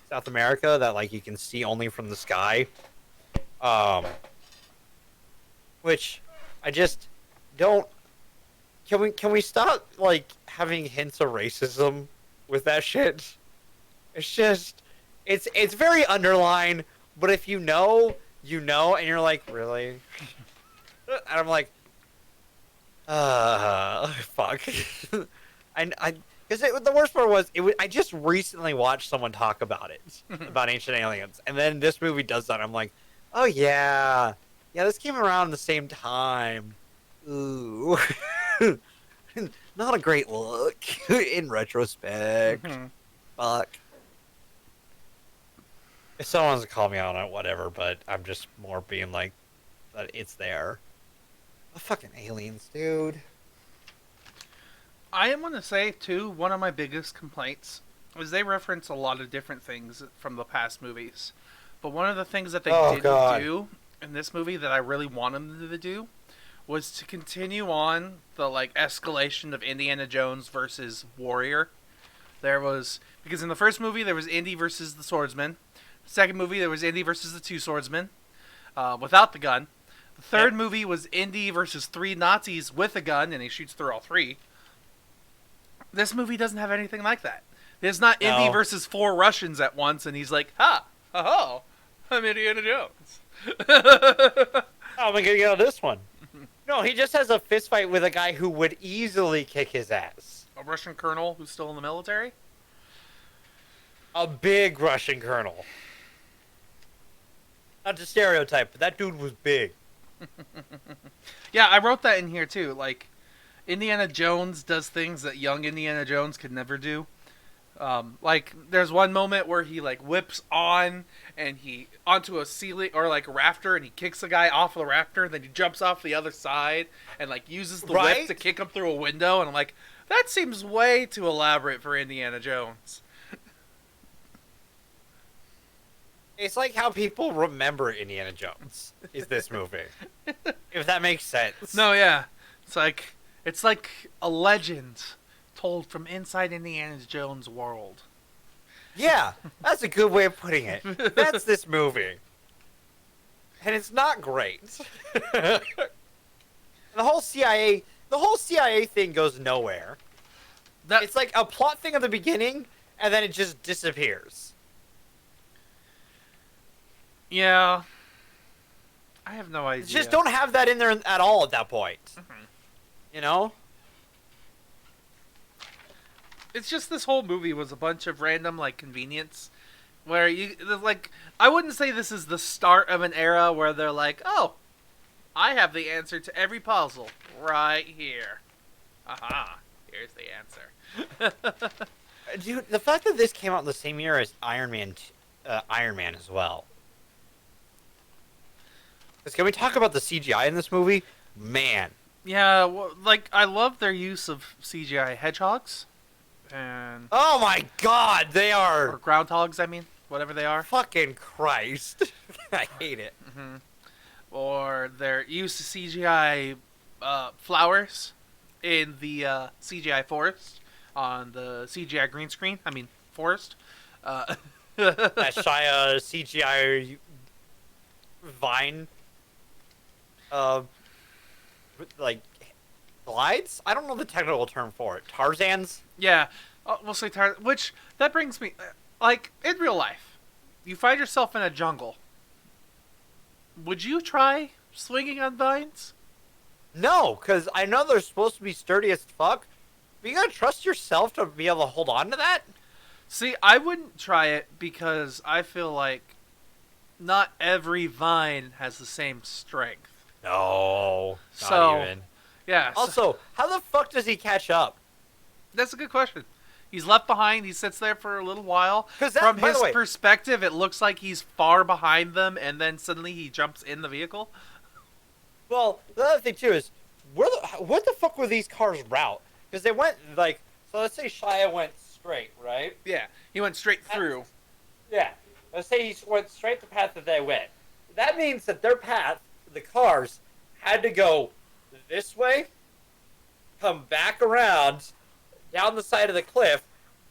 South America that like you can see only from the sky. Which I just don't. Can we stop like having hints of racism with that shit? It's just it's very underlined, but if you know, and you're like, really? And I'm like, fuck. I Because the worst part was, I just recently watched someone talk about it, about Ancient Aliens, and then this movie does that. I'm like, oh yeah, this came around the same time. Ooh, not a great look in retrospect. Fuck. If someone wants to call me out on it, whatever. But I'm just more being like that it's there. The fucking aliens, dude. I am going to say, too, one of my biggest complaints is they reference a lot of different things from the past movies. But one of the things that they didn't do in this movie that I really want them to do was to continue on the, like, escalation of Indiana Jones versus Warrior. Because in the first movie, there was Indy versus the swordsman. The second movie, there was Indy versus the two swordsmen without the gun. The third movie was Indy versus 3 Nazis with a gun, and he shoots through all 3. This movie doesn't have anything like that. There's not Indy versus 4 Russians at once, and he's like, I'm Indiana Jones. How am I gonna get out of this one? No, he just has a fist fight with a guy who would easily kick his ass. A Russian colonel who's still in the military? A big Russian colonel. Not to stereotype, but that dude was big. Yeah, I wrote that in here too. Like, Indiana Jones does things that young Indiana Jones could never do. Like, there's one moment where he, like, whips onto a ceiling or, like, a rafter, and he kicks a guy off of the rafter, and then he jumps off the other side and, like, uses the whip to kick him through a window, and I'm like, that seems way too elaborate for Indiana Jones. It's like how people remember Indiana Jones is this movie. If that makes sense. No, yeah. It's like a legend told from inside Indiana Jones' world. Yeah, that's a good way of putting it. That's this movie. And it's not great. The whole CIA thing goes nowhere. It's like a plot thing at the beginning, and then it just disappears. Yeah. I have no idea. Just don't have that in there at all at that point. Mm-hmm. You know? It's just this whole movie was a bunch of random, like, convenience. Where I wouldn't say this is the start of an era where they're like, oh, I have the answer to every puzzle right here. Aha, here's the answer. Dude, the fact that this came out in the same year as Iron Man as well. Can we talk about the CGI in this movie? Man. Yeah, well, like, I love their use of CGI hedgehogs. And oh my god, they are... Or groundhogs, I mean. Whatever they are. Fucking Christ. I hate it. Mm-hmm. Or their use of CGI flowers in the CGI forest on the CGI green screen. I mean, forest. That Shia CGI vine... like, glides? I don't know the technical term for it. Tarzans? Yeah, we'll say Tarzan. Which, that brings me, like, in real life, you find yourself in a jungle. Would you try swinging on vines? No, because I know they're supposed to be sturdy as fuck, but you gotta trust yourself to be able to hold on to that? See, I wouldn't try it because I feel like not every vine has the same strength. No, not even. Yeah. Also, how the fuck does he catch up? That's a good question. He's left behind. He sits there for a little while. From his perspective, it looks like he's far behind them, and then suddenly he jumps in the vehicle. Well, the other thing too is, what the fuck were these cars route? Because they went like, so let's say Shia went straight, right? Yeah, he went straight through. Yeah, let's say he went straight the path that they went. That means that their path, the cars, had to go this way, come back around, down the side of the cliff,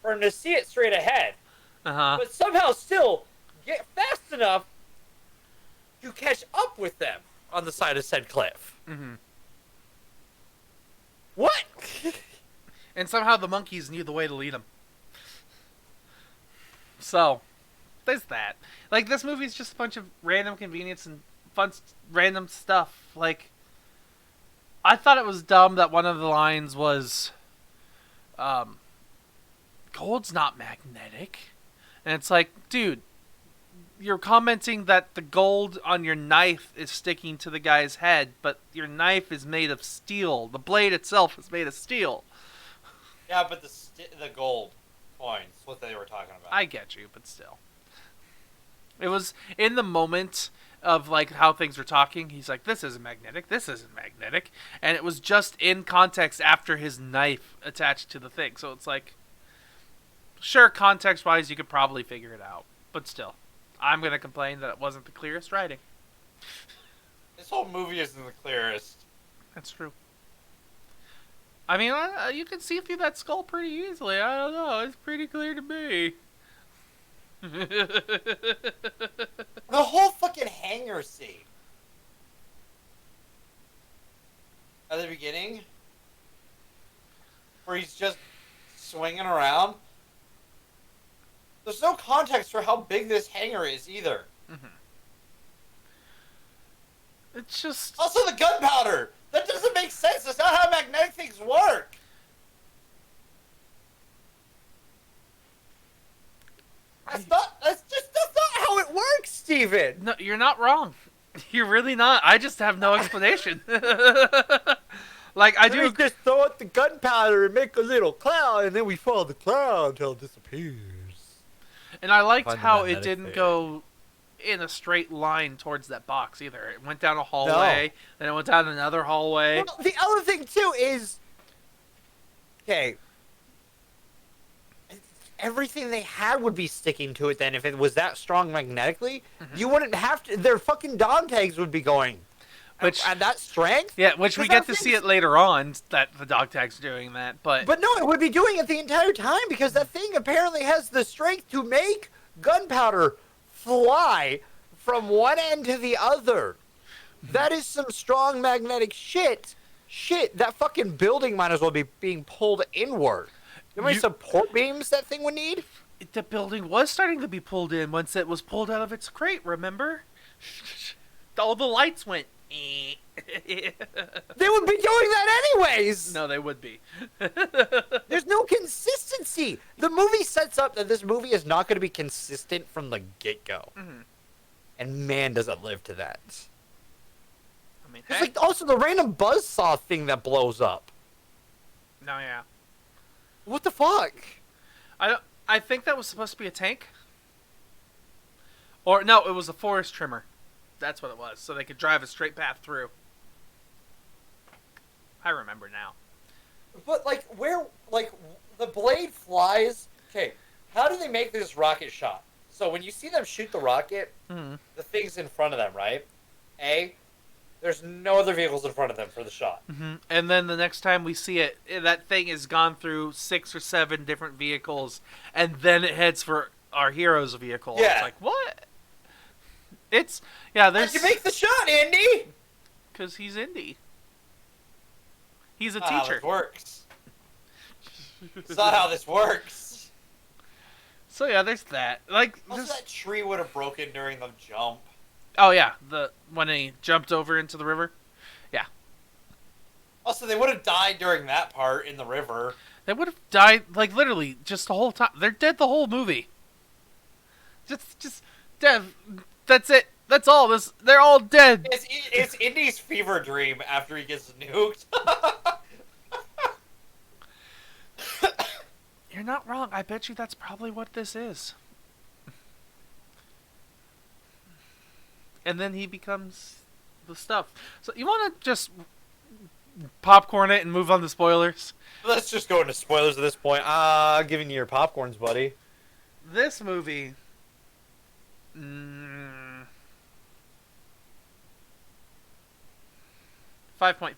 for him to see it straight ahead. But somehow still get fast enough to catch up with them on the side of said cliff. Mm-hmm. What? And somehow the monkeys knew the way to lead them. So, there's that. Like, this movie's just a bunch of random convenience and fun, random stuff. Like, I thought it was dumb that one of the lines was, gold's not magnetic. And it's like, dude, you're commenting that the gold on your knife is sticking to the guy's head, but your knife is made of steel. The blade itself is made of steel. Yeah, but the gold coins, what they were talking about. I get you, but still. It was in the moment of like how things were talking. He's like, this isn't magnetic, this isn't magnetic. And it was just in context after his knife attached to the thing. So it's like, sure, context-wise, you could probably figure it out. But still, I'm going to complain that it wasn't the clearest writing. This whole movie isn't the clearest. That's true. I mean, you can see through that skull pretty easily. I don't know. It's pretty clear to me. The whole fucking hangar scene. At the beginning, where he's just swinging around. There's no context for how big this hangar is either. Mm-hmm. It's just... Also, the gunpowder! That doesn't make sense. That's not how magnetic things work. That's not how it works, Steven. No, you're not wrong. You're really not. I just have no explanation. Like, I do... We just throw out the gunpowder and make a little cloud, and then we follow the cloud until it disappears. And I liked how it didn't go in a straight line towards that box either. It went down a hallway, then it went down another hallway. Well, the other thing, too, is... Okay. Everything they had would be sticking to it then if it was that strong magnetically. Mm-hmm. You wouldn't have to... Their fucking dog tags would be going. Which, at that strength? Yeah, which we get to see it later on, that the dog tag's doing that, but... But no, it would be doing it the entire time, because that thing apparently has the strength to make gunpowder fly from one end to the other. That is some strong magnetic shit. Shit, that fucking building might as well be being pulled inward. You know how many support beams that thing would need? The building was starting to be pulled in once it was pulled out of its crate, remember? All the lights went... They would be doing that anyways! No, they would be. There's no consistency! The movie sets up that this movie is not going to be consistent from the get-go. Mm-hmm. And man, does it live to that. I mean, it's like also the random buzzsaw thing that blows up. No, yeah. What the fuck? I think that was supposed to be a tank. Or, no, it was a forest trimmer. That's what it was, so they could drive a straight path through. I remember now. But, like, where, like, the blade flies... Okay, how do they make this rocket shot? So when you see them shoot the rocket, the thing's in front of them, right? There's no other vehicles in front of them for the shot. Mm-hmm. And then the next time we see it, that thing has gone through 6 or 7 different vehicles, and then it heads for our hero's vehicle. Yeah. It's like, what? It's... Yeah, there's... How'd you make the shot, Indy? Because he's Indy. He's a Not how teacher. this works. It's not how this works. So yeah, there's that. Like, also, that tree would have broken during the jump. Oh yeah, when he jumped over into the river. Yeah. Also, they would have died during that part in the river. They would have died, like, literally, just the whole time. They're dead the whole movie. Just, Dev, that's it. That's all. They're all dead. It's Indy's fever dream after he gets nuked. You're not wrong. I bet you that's probably what this is. And then he becomes the stuff. So you want to just popcorn it and move on to spoilers? Let's just go into spoilers at this point. Giving you your popcorns, buddy. This movie... 5.5.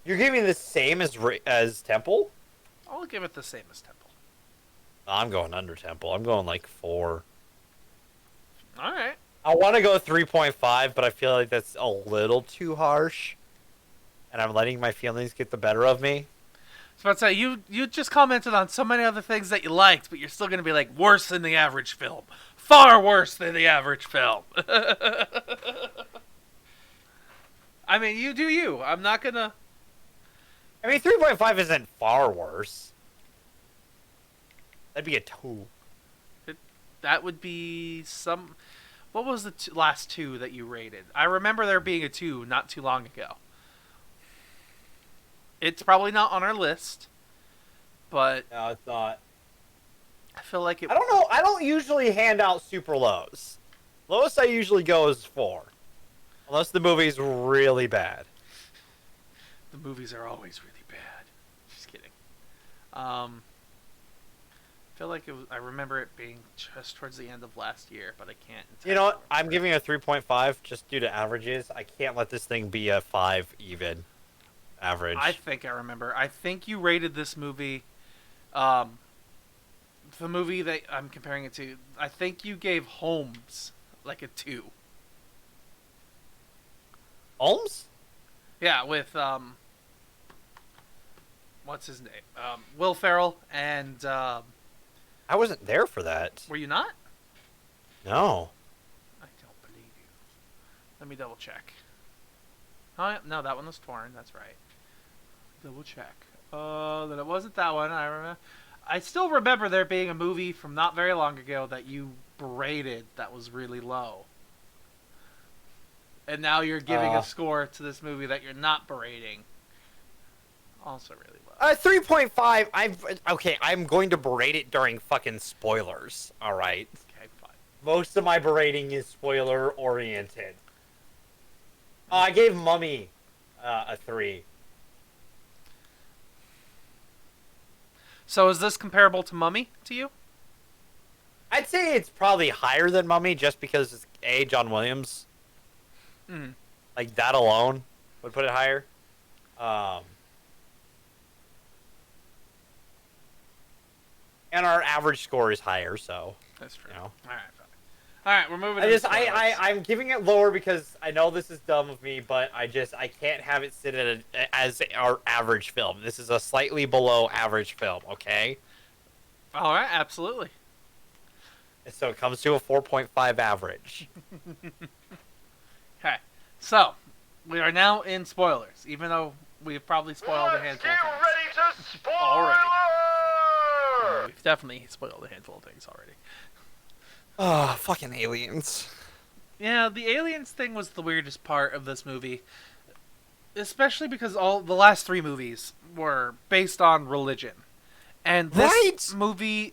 You're giving me the same as Temple? I'll give it the same as Temple. I'm going under Temple. I'm going like 4. Alright. I want to go 3.5, but I feel like that's a little too harsh. And I'm letting my feelings get the better of me. So I'd say you just commented on so many other things that you liked, but you're still going to be like, worse than the average film. Far worse than the average film. I mean, you do you. I'm not going to... I mean, 3.5 isn't far worse. That'd be a 2. That would be some. What was the last 2 that you rated? I remember there being a 2 not too long ago. It's probably not on our list, but No, it's not. I feel like it. I don't know. I don't usually hand out super lows. Lowest I usually go is 4. Unless the movie's really bad. The movies are always really bad. Just kidding. I feel like it was. I remember it being just towards the end of last year, but I can't. You know what? I'm giving it a 3.5 just due to averages. I can't let this thing be a 5 even average. I think I remember. I think you rated this movie, the movie that I'm comparing it to. I think you gave Holmes like a 2. Holmes? Yeah, with what's his name? Will Ferrell and I wasn't there for that. were you not? No. I don't believe you. Let me double check. Oh yeah, no, that one was torn. That's right. Double check. That it wasn't that one. I remember. I still remember there being a movie from not very long ago that you berated that was really low. And now you're giving a score to this movie that you're not berating. Also really low. 3.5. I'm going to berate it during fucking spoilers. All right. Okay, fine. Most of my berating is spoiler oriented. I gave Mummy a 3. So is this comparable to Mummy to you? I'd say it's probably higher than Mummy just because it's John Williams. Mm. Like that alone would put it higher. And our average score is higher, so That's true. you know. All right, fine. All right, we're moving. I'm giving it lower because I know this is dumb of me, but I can't have it sit as our average film. This is a slightly below average film, okay? All right, absolutely. So it comes to a 4.5 average. Okay, so we are now in spoilers, even though we've probably spoiled a handful of things. Ready to spoil! Already. We've definitely spoiled a handful of things already. Oh, fucking aliens. Yeah, the aliens thing was the weirdest part of this movie. Especially because all the last 3 movies were based on religion. And this movie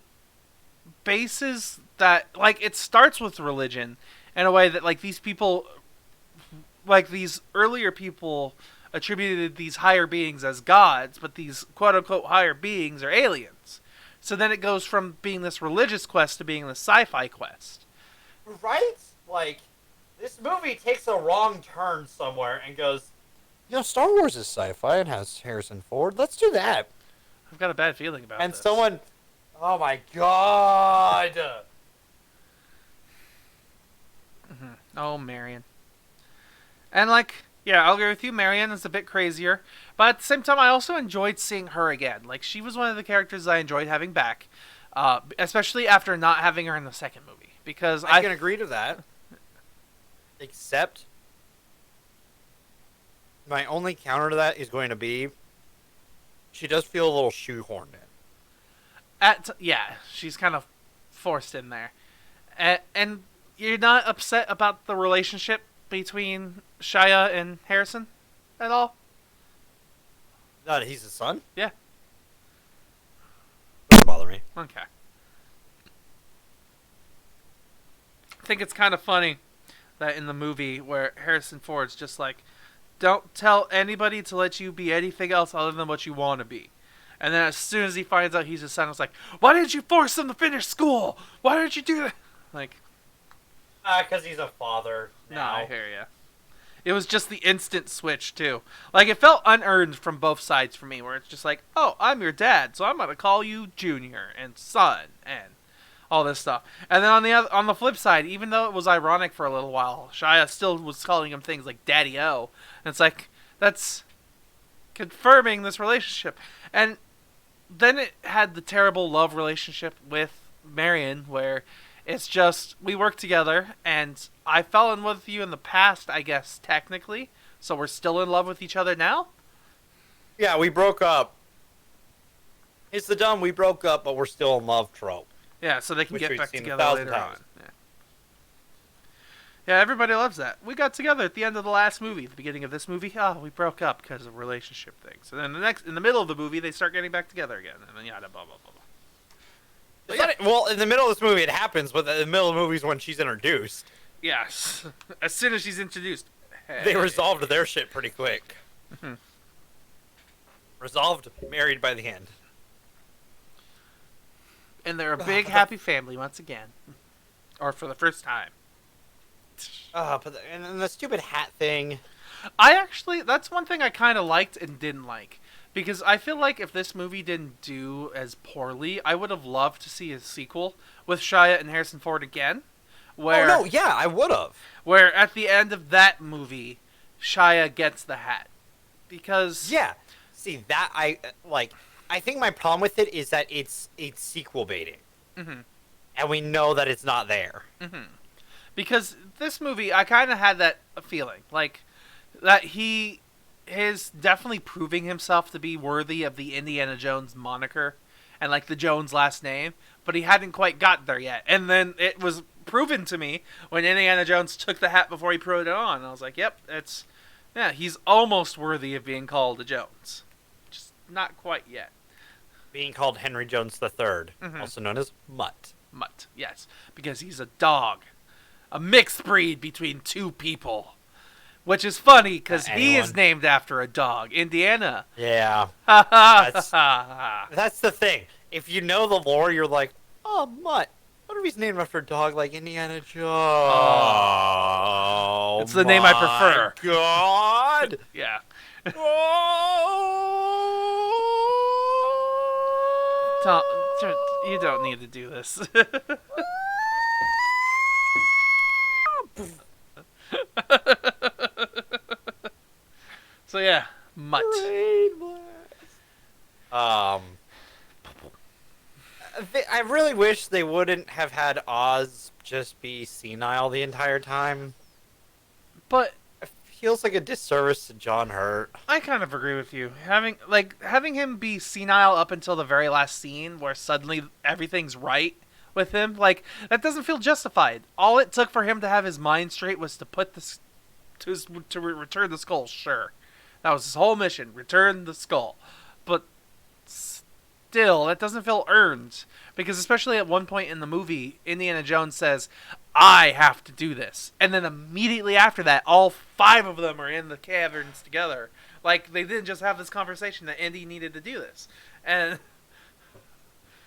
bases that, like, it starts with religion in a way that, like, these people, like, these earlier people attributed these higher beings as gods, but these quote-unquote higher beings are aliens. So then it goes from being this religious quest to being this sci-fi quest. Right? Like, this movie takes a wrong turn somewhere and goes, you know, Star Wars is sci-fi and has Harrison Ford. Let's do that. I've got a bad feeling about And this. someone, oh my god. Mm-hmm. Oh, Marion. And, like, yeah, I'll agree with you. Marion is a bit crazier. But at the same time, I also enjoyed seeing her again. Like, she was one of the characters I enjoyed having back. Especially after not having her in the second movie. Because I can agree to that. Except, my only counter to that is going to be, she does feel a little shoehorned in. Yeah, she's kind of forced in there. And you're not upset about the relationship between Shia and Harrison at all? No, he's his son? Yeah. Doesn't bother me. Okay. I think it's kind of funny that in the movie where Harrison Ford's just like, don't tell anybody to let you be anything else other than what you want to be. And then as soon as he finds out he's his son, it's like, why didn't you force him to finish school? Why didn't you do that? Like, Because he's a father now. no, I hear ya. It was just the instant switch, too. Like, it felt unearned from both sides for me, where it's just like, oh, I'm your dad, so I'm going to call you Junior and Son and all this stuff. And then on the flip side, even though it was ironic for a little while, Shia still was calling him things like Daddy-O. And it's like, that's confirming this relationship. And then it had the terrible love relationship with Marion, where it's just, we work together, and I fell in love with you in the past, I guess, technically. So we're still in love with each other now? Yeah, we broke up It's the dumb we broke up, but we're still in love trope. Yeah, so they can Which get we've back seen together 1,000 later on. times. Yeah, everybody loves that. We got together at the end of the last movie. The beginning of this movie, we broke up because of relationship things. And then in the middle of the movie, they start getting back together again, and then yada blah blah blah blah. Well, in the middle of this movie, it happens, but in the middle of the movie is when she's introduced. Yes, as soon as she's introduced, They resolved their shit pretty quick. Mhm. Resolved, married by the end. And they're a big happy family once again, or for the first time. And the stupid hat thing. That's one thing I kind of liked and didn't like. Because I feel like if this movie didn't do as poorly, I would have loved to see a sequel with Shia and Harrison Ford again. Where, Oh, no, yeah, I would have. Where at the end of that movie, Shia gets the hat. Because... Yeah. See, that, I think my problem with it is that it's sequel baiting. Mm-hmm. And we know that it's not there. Mm-hmm. Because this movie, I kind of had that feeling. Like, that he is definitely proving himself to be worthy of the Indiana Jones moniker and, like, the Jones last name. But he hadn't quite got there yet. And then it was proven to me when Indiana Jones took the hat before he put it on. And I was like, yep, he's almost worthy of being called a Jones. Just not quite yet. Being called Henry Jones III, Mm-hmm. also known as Mutt. Mutt, yes. Because he's a dog. A mixed breed between two people. Which is funny, because he is named after a dog. Indiana. Yeah. That's That's the thing. If you know the lore, you're like, oh, Mutt. What if he's named after a dog like Indiana Jones? Oh, it's the name I prefer. God. Yeah. Tom, you don't need to do this. So yeah, Mutt. I really wish they wouldn't have had Oz just be senile the entire time. But It feels like a disservice to John Hurt. I kind of agree with you. Having him be senile up until the very last scene, where suddenly everything's right with him, like, that doesn't feel justified. All it took for him to have his mind straight was to put this to return the skull. Sure, that was his whole mission: return the skull. But still, that doesn't feel earned, because especially at one point in the movie, Indiana Jones says, "I have to do this," and then immediately after that, all 5 of them are in the caverns together. Like, they didn't just have this conversation that Indy needed to do this, and.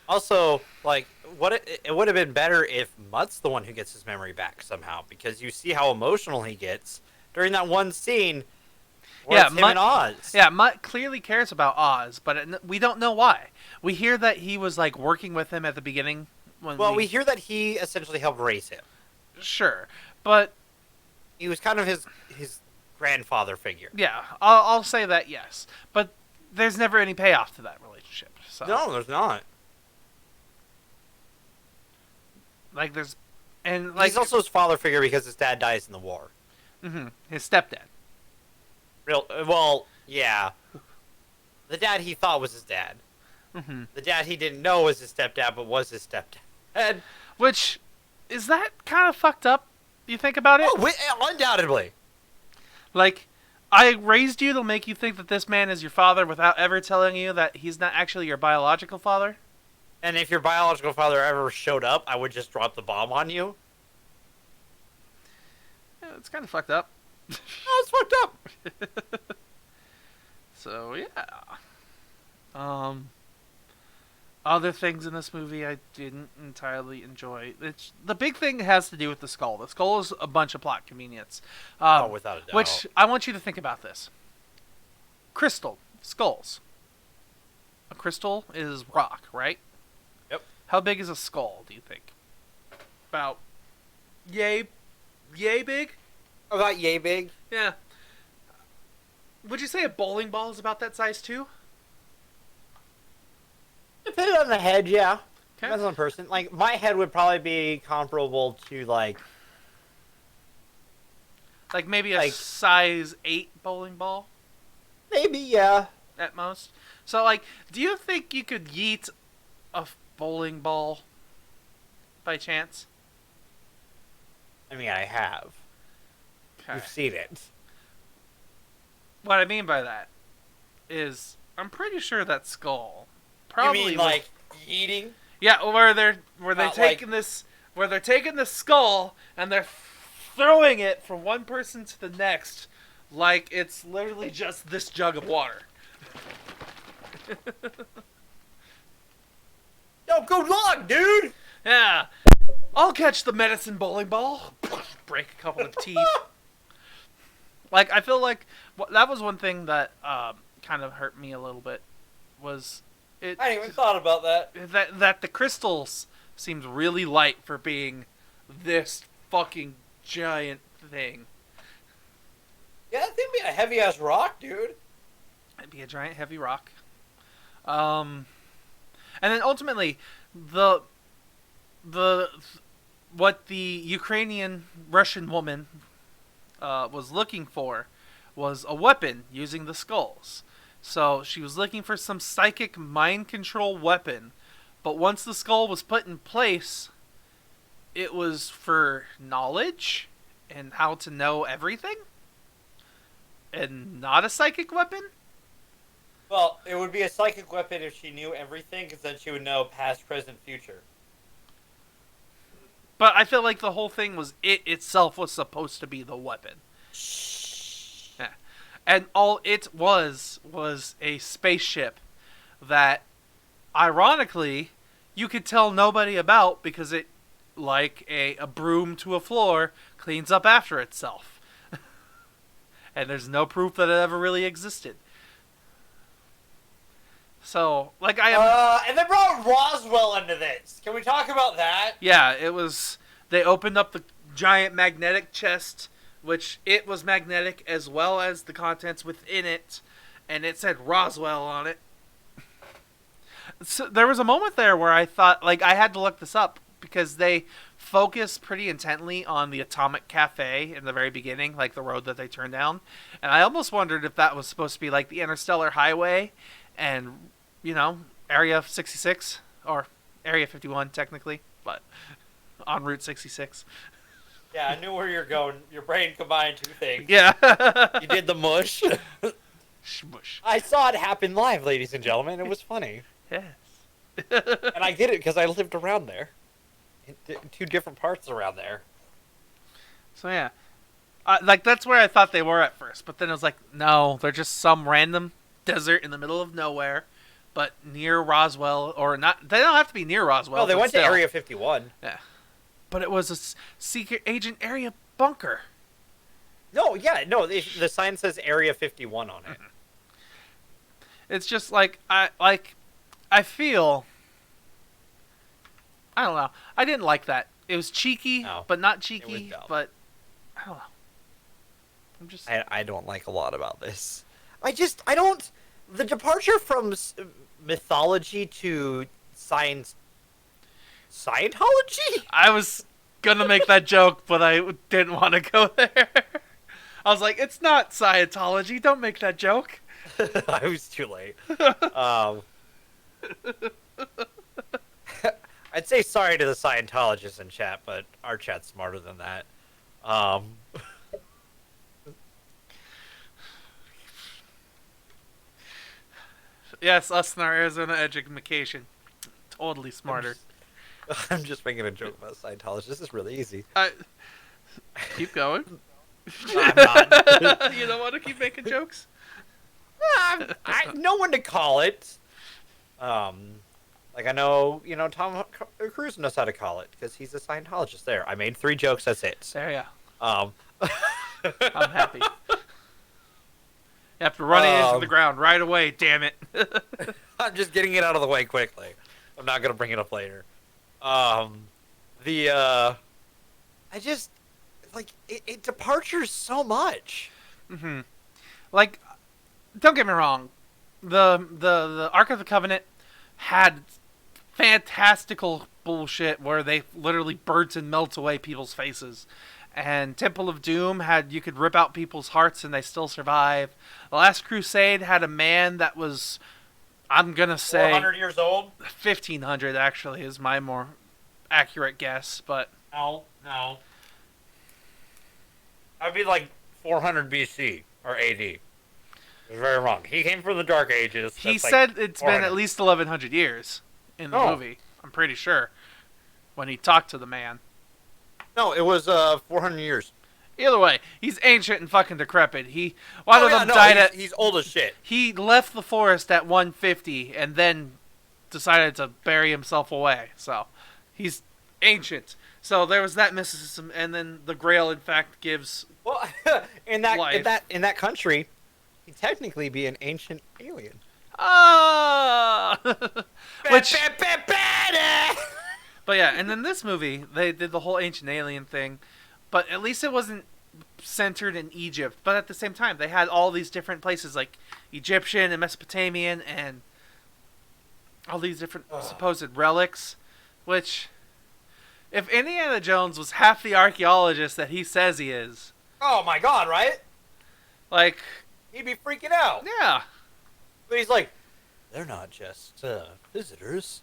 Also, like, it would have been better if Mutt's the one who gets his memory back somehow, because you see how emotional he gets during that one scene where it's him and Oz. Yeah, Mutt clearly cares about Oz, but we don't know why. We hear that he was, like, working with him at the beginning. We hear that he essentially helped raise him. Sure, but... He was kind of his grandfather figure. Yeah, I'll say that, yes. But there's never any payoff to that relationship. So. No, there's not. Like, there's... And, He's also his father figure because his dad dies in the war. Mm-hmm. His stepdad. Well, yeah. The dad he thought was his dad. Mm-hmm. The dad he didn't know was his stepdad, but was his stepdad. Which, is that kind of fucked up? You think about it? Oh, undoubtedly. Like, I raised you to make you think that this man is your father without ever telling you that he's not actually your biological father? And if your biological father ever showed up, I would just drop the bomb on you. Yeah, it's kind of fucked up. Oh, it's fucked up. So, yeah. Other things in this movie I didn't entirely enjoy. The big thing has to do with the skull. The skull is a bunch of plot convenience. Without a doubt. Which, I want you to think about this. Crystal. Skulls. A crystal is rock, right? Yep. How big is a skull, do you think? About yay big? About yay big? Yeah. Would you say a bowling ball is about that size too? Depending on the head, yeah. Okay. Depends on the person. Like, my head would probably be comparable to, like maybe a size 8 bowling ball? maybe, yeah. At most. So, like, do you think you could yeet a bowling ball by chance? I mean, I have. Okay. You've seen it. What I mean by that is, I'm pretty sure that skull probably You mean was- like eating? yeah, where they're Not taking this skull and they're throwing it from one person to the next like it's literally just this jug of water. Yo, good luck, dude. Yeah. I'll catch the medicine bowling ball. Break a couple of teeth. Like, I feel like that was one thing that kind of hurt me a little bit. Was it? I hadn't even thought about that. That the crystals seemed really light for being this fucking giant thing. Yeah, that'd be a heavy ass rock, dude. It'd be a giant heavy rock. And then ultimately, what the Ukrainian Russian woman was looking for was a weapon using the skulls. So she was looking for some psychic mind control weapon, but once the skull was put in place, it was for knowledge and how to know everything, and not a psychic weapon. Well, it would be a psychic weapon if she knew everything, because then she would know past, present, future. But I feel like the whole thing was it itself was supposed to be the weapon. Yeah. And all it was a spaceship that, ironically, you could tell nobody about because it, like a broom to a floor, cleans up after itself. And there's no proof that it ever really existed. So, like, I am... and they brought Roswell into this. Can we talk about that? Yeah, it was... They opened up the giant magnetic chest, which it was magnetic as well as the contents within it, and it said Roswell on it. So there was a moment there where I thought, like, I had to look this up, because they focused pretty intently on the Atomic Cafe in the very beginning, like the road that they turned down, and I almost wondered if that was supposed to be like the Interstellar Highway, and, you know, Area 66, or Area 51 technically, but on Route 66. Yeah, I knew where you're going. Your brain combined two things. Yeah. You did the mush. Shmush. I saw it happen live, ladies and gentlemen. It was funny. Yes. And I get it because I lived around there. In two different parts around there. So yeah. Like, that's where I thought they were at first, but then it was like, no, they're just some random desert in the middle of nowhere, but near Roswell, or not. They don't have to be near Roswell. Well, they but went still. to Area 51. Yeah. But it was a secret agent area bunker. No, yeah, no. The sign says Area 51 on it. It's just like I feel. I don't know. I didn't like that. It was cheeky, No, but not it cheeky. was dumb. But I don't know. I'm just. I don't like a lot about this. I don't. The departure from mythology to science. Scientology? I was gonna make that joke, but I didn't want to go there. I was like, it's not Scientology. Don't make that joke. I was too late. I'd say sorry to the Scientologists in chat, but our chat's smarter than that. Yes, us in our Arizona education. Totally smarter. I'm just making a joke about Scientologists. This is really easy. Keep going. I'm not. You don't want to keep making jokes? I know when to call it. Like I know, Tom Cruise knows how to call it because he's a Scientologist. There, I made 3 jokes. That's it. There, yeah. Um, I'm happy. You have to run it into the ground right away. Damn it. I'm just getting it out of the way quickly. I'm not gonna bring it up later. I just like it departures so much. Mm-hmm. Like, don't get me wrong, the Ark of the Covenant had fantastical bullshit where they literally burnt and melt away people's faces, and Temple of Doom had you could rip out people's hearts and they still survive. The Last Crusade had a man that was I'm gonna say 400 years old. 1500 actually is my more accurate guess, but No. I'd be like 400 BC or AD. You're very wrong. He came from the Dark Ages. he That's said like it's 400. been at least 1100 years in the Oh. movie. I'm pretty sure when he talked to the man. No, it was 400 years. Either way, he's ancient and fucking decrepit. One of them no, died he's, at. he's old as shit. He left the forest at 150 and then decided to bury himself away. So he's ancient. So there was that mysticism, and then the Grail, in fact, gives Well, in that life. in that country, he'd technically be an ancient alien. which. But yeah, and then this movie, they did the whole ancient alien thing, but at least it wasn't centered in Egypt. But at the same time, they had all these different places like Egyptian and Mesopotamian and all these different supposed relics, which, if Indiana Jones was half the archaeologist that he says he is, Oh my god, right? like, He'd be freaking out. yeah. But he's like, they're not just visitors.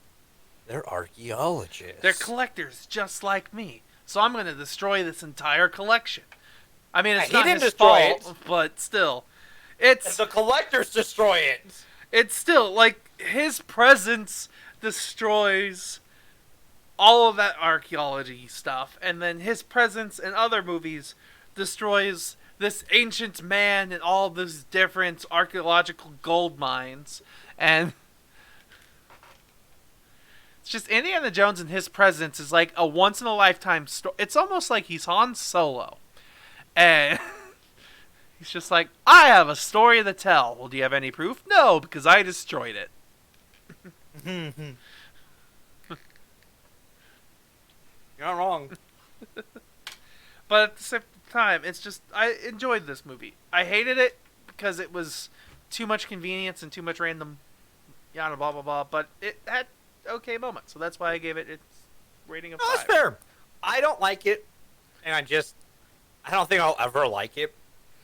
They're archaeologists. They're collectors just like me. So I'm going to destroy this entire collection. I mean, it's He not didn't his destroy fault, but still. It's the collectors destroy it. it's still like his presence destroys all of that archaeology stuff, and then his presence in other movies destroys this ancient man and all these different archaeological gold mines. And it's just Indiana Jones and his presence is like a once in a lifetime story. It's almost like he's Han Solo, and he's just like, I have a story to tell. Well, do you have any proof? No, because I destroyed it. You're not wrong. But at the same time, it's just, I enjoyed this movie. I hated it because it was too much convenience and too much random yada blah blah blah, but it had okay moments, so that's why I gave it its rating of No, 5. that's fair. I don't like it, and I don't think I'll ever like it.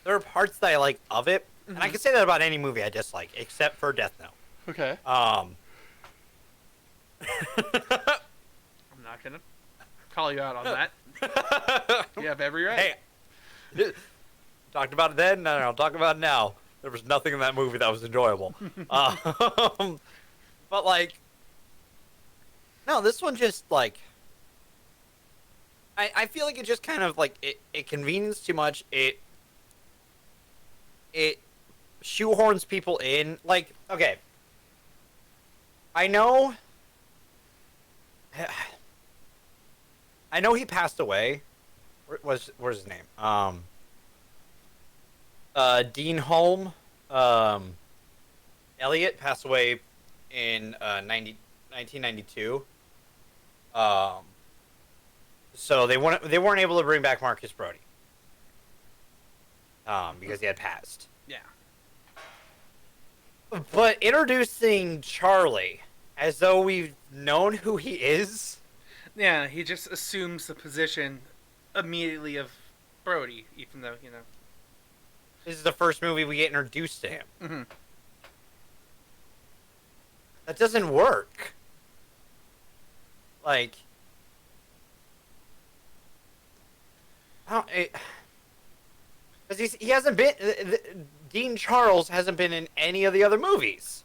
There are parts that I like of it, and I can say that about any movie I dislike, except for Death Note. Okay. Um, I'm not gonna call you out on that. You have every right. Hey, talked about it then. No, talk about it now. There was nothing in that movie that was enjoyable. But like, no, this one just like, I feel like it just kind of like it convenes too much. It shoehorns people in. Like, okay, I know he passed away. Where's his name? Dean Holm, Elliot passed away in 1992. So they weren't able to bring back Marcus Brody. Because he had passed. Yeah. But introducing Charlie as though we've known who he is. Yeah, he just assumes the position immediately of Brody, even though, you know. This is the first movie we get introduced to him. Mm-hmm. That doesn't work. Like, because he hasn't been. Dean Charles hasn't been in any of the other movies.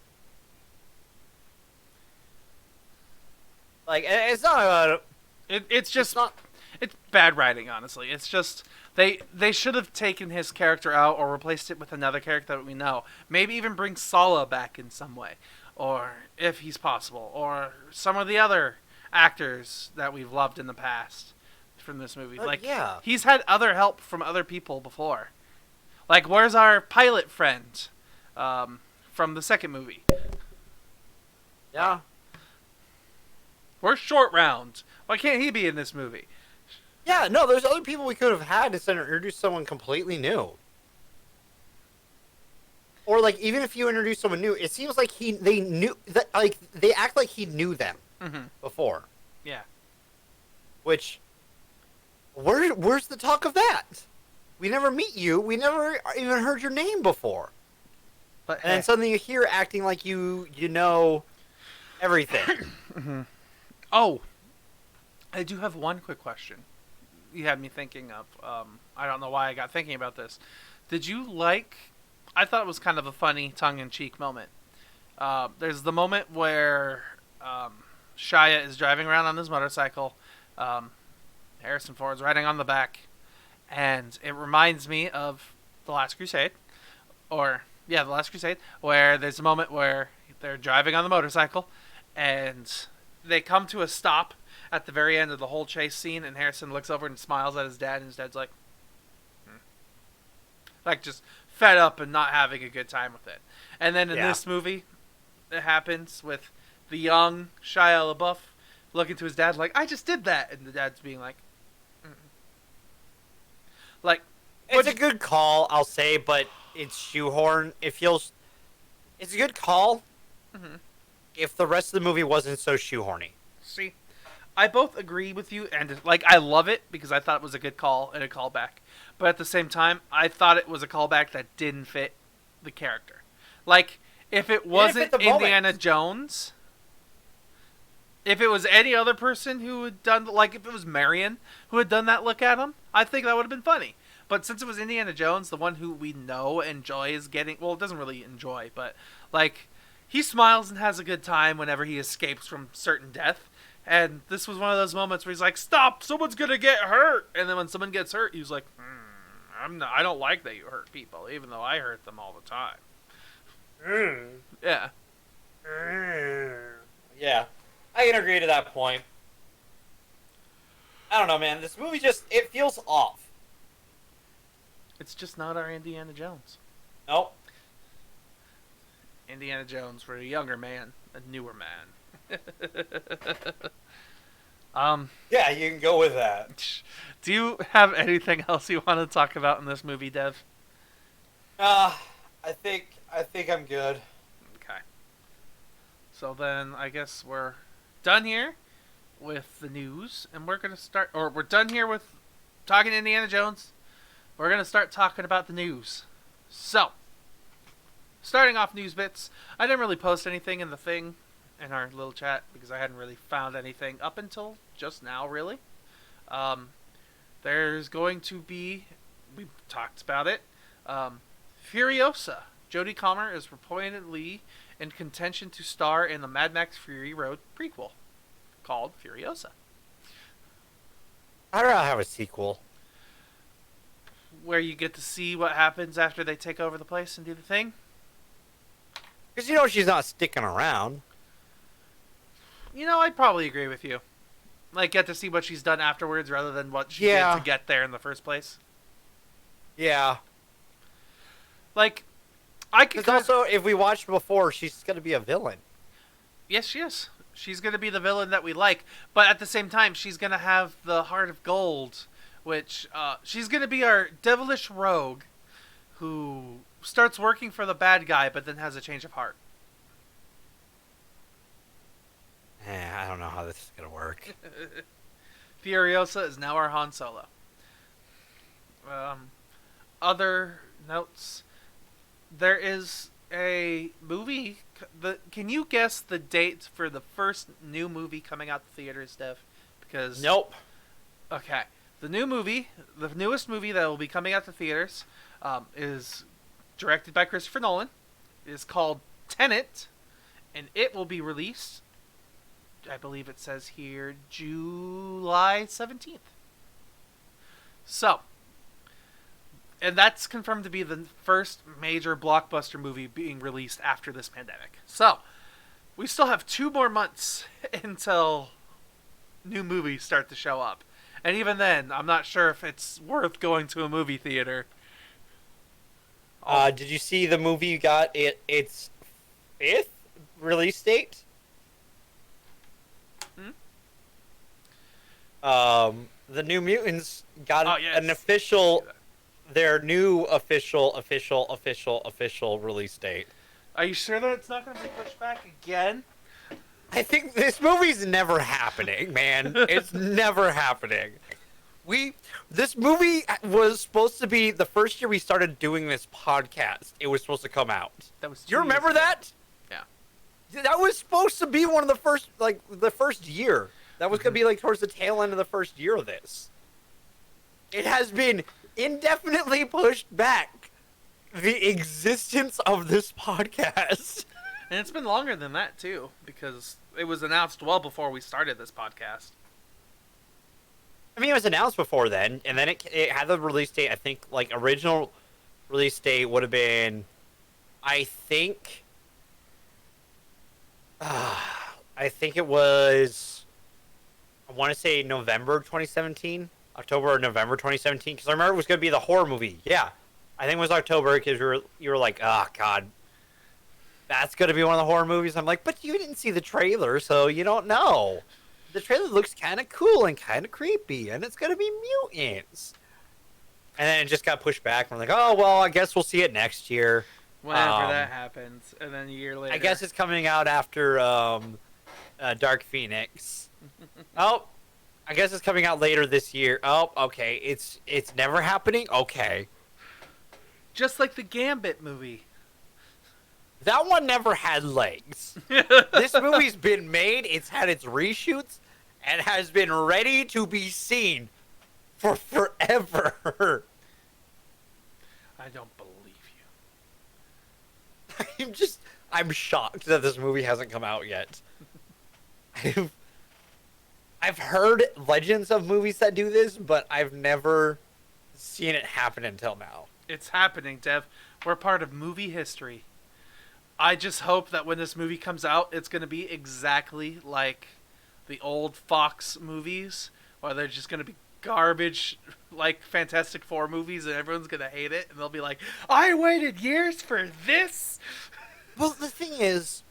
Like, it's not. It's just It's not. it's bad writing, honestly. It's just they should have taken his character out or replaced it with another character that we know. Maybe even bring Sala back in some way, or if he's possible, or some of the other actors that we've loved in the past from this movie. Like, yeah. he's had other help from other people before. Like, where's our pilot friend from the second movie? Yeah. Where's Short Round? Why can't he be in this movie? Yeah, no, there's other people we could have had instead of introduce someone completely new. Or like, even if you introduce someone new, it seems like they knew that, like, they act like he knew them before. Yeah. Which, where's the talk of that? We never meet you. We never even heard your name before. But And then suddenly you hear acting like you know everything. Oh, I do have one quick question. You had me thinking of. I don't know why I got thinking about this. Did you like? I thought it was kind of a funny tongue-in-cheek moment. There's the moment where Shia is driving around on his motorcycle. Harrison Ford's riding on the back, and it reminds me of The Last Crusade, The Last Crusade, where there's a moment where they're driving on the motorcycle, and they come to a stop at the very end of the whole chase scene, and Harrison looks over and smiles at his dad, and his dad's like, like just fed up and not having a good time with it. And then in this movie, it happens with the young Shia LaBeouf looking to his dad like, I just did that, and the dad's being like, like, it's a good call, I'll say, but it's shoehorn. It's a good call if the rest of the movie wasn't so shoehorny. See, I both agree with you, and like I love it because I thought it was a good call and a callback. But at the same time, I thought it was a callback that didn't fit the character. Like, if it wasn't Indiana Jones, if it was any other person who had done, like if it was Marion who had done that look at him, I think that would have been funny. But since it was Indiana Jones, the one who we know enjoys getting, well, it doesn't really enjoy, but like, he smiles and has a good time whenever he escapes from certain death. And this was one of those moments where he's like, stop, someone's gonna get hurt. And then when someone gets hurt, he's like, I don't like that you hurt people, even though I hurt them all the time. Yeah. Yeah. I can agree to that point. I don't know, man. This movie it feels off. It's just not our Indiana Jones. Nope. Indiana Jones for a younger man, a newer man. Yeah, you can go with that. Do you have anything else you want to talk about in this movie, Dev? I think I'm good. Okay. So then I guess we're done here with the news, and we're done here with talking Indiana Jones. We're going to start talking about the news. So, starting off news bits, I didn't really post anything in the thing in our little chat because I hadn't really found anything up until just now, really. There's going to be, we talked about it, Furiosa. Jodie Comer is reportedly in contention to star in the Mad Max Fury Road prequel called Furiosa. I'd rather have a sequel. Where you get to see what happens after they take over the place and do the thing. Because she's not sticking around. I'd probably agree with you. Like, get to see what she's done afterwards rather than what she did to get there in the first place. Yeah. Like, I could... Because also, if we watched before, she's going to be a villain. Yes, she is. She's going to be the villain that we like. But at the same time, she's going to have the Heart of Gold, which, she's going to be our devilish rogue who starts working for the bad guy, but then has a change of heart. I don't know how this is going to work. Furiosa is now our Han Solo. Other notes. There is a movie. Can you guess the date for the first new movie coming out to theaters, Dev? Because nope. Okay. The newest movie that will be coming out to theaters, is directed by Christopher Nolan. It is called Tenet, and it will be released, I believe it says here, July 17th. So, and that's confirmed to be the first major blockbuster movie being released after this pandemic. So, we still have 2 more months until new movies start to show up. And even then, I'm not sure if it's worth going to a movie theater. Did you see the movie got its 5th release date? The New Mutants got an official, their new official release date. Are you sure that it's not going to be pushed back again? I think this movie's never happening, man. It's never happening. This movie was supposed to be the first year we started doing this podcast. It was supposed to come out. That was. Do you remember that? Yeah. That was supposed to be one of the first, the first year. That was going to be, towards the tail end of the first year of this. It has been indefinitely pushed back, the existence of this podcast. And it's been longer than that, too, because it was announced well before we started this podcast. I mean, it was announced before then, and then it had the release date. I think, original release date would have been, I think it was, I want to say November 2017, October or November 2017, because I remember it was going to be the horror movie. Yeah, I think it was October, because you were like, oh, God, that's going to be one of the horror movies. I'm like, but you didn't see the trailer, so you don't know. The trailer looks kind of cool and kind of creepy, and it's going to be mutants. And then it just got pushed back. And I'm like, oh, well, I guess we'll see it next year. Whenever that happens. And then a year later. I guess it's coming out after Dark Phoenix. Oh, I guess it's coming out later this year. Oh, okay. It's never happening? Okay. Just like the Gambit movie. That one never had legs. This movie's been made, it's had its reshoots, and has been ready to be seen for forever. I don't believe you. I'm shocked that this movie hasn't come out yet. I've heard legends of movies that do this, but I've never seen it happen until now. It's happening, Dev. We're part of movie history. I just hope that when this movie comes out, it's going to be exactly like the old Fox movies, where they're just going to be garbage, like Fantastic Four movies, and everyone's going to hate it, and they'll be like, I waited years for this! Well, the thing is,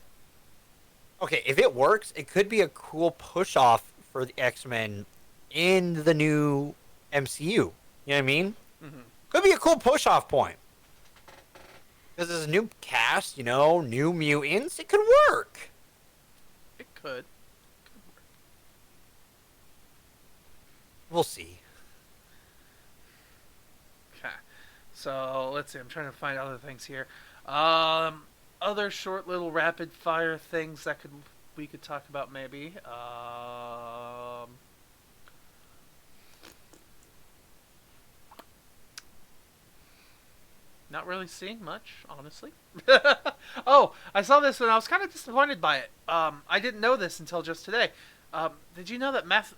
okay, if it works, it could be a cool push-off for the X-Men in the new MCU. You know what I mean? Mm-hmm. Could be a cool push-off point. Because there's a new cast, new mutants. It could work. It could. We'll see. Okay. So, let's see. I'm trying to find other things here. Other short little rapid fire things that we could talk about maybe. Not really seeing much, honestly. Oh, I saw this and I was kind of disappointed by it. I didn't know this until just today. Did you know that Matthew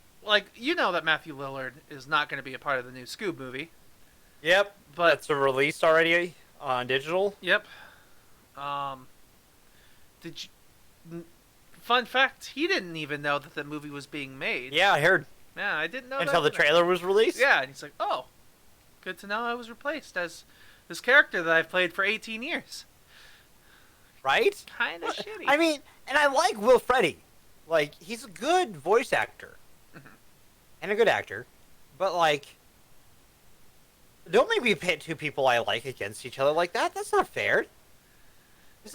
Lillard is not going to be a part of the new Scoob movie? Yep, but it's a release already on digital. Yep. Fun fact: he didn't even know that the movie was being made. Yeah, I heard. Yeah, I didn't know until the trailer was released. Yeah, and he's like, "Oh, good to know I was replaced as this character that I've played for 18 years." Right? Kind of shitty. I mean, and I like Will Friedle. He's a good voice actor. Mm-hmm. And a good actor. But, don't make me pit two people I like against each other like that. That's not fair.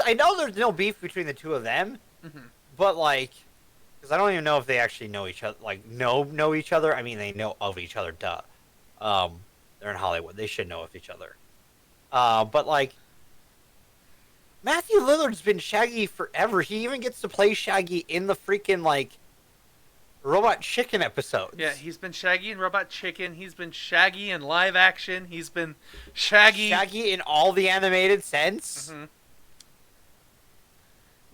I know there's no beef between the two of them. Mm-hmm. But, because I don't even know if they actually know each other. Know each other. I mean, they know of each other, duh. They're in Hollywood. They should know of each other. But Matthew Lillard's been Shaggy forever. He even gets to play Shaggy in the freaking, Robot Chicken episodes. Yeah, he's been Shaggy in Robot Chicken. He's been Shaggy in live action. He's been Shaggy in all the animated sense. Mm-hmm.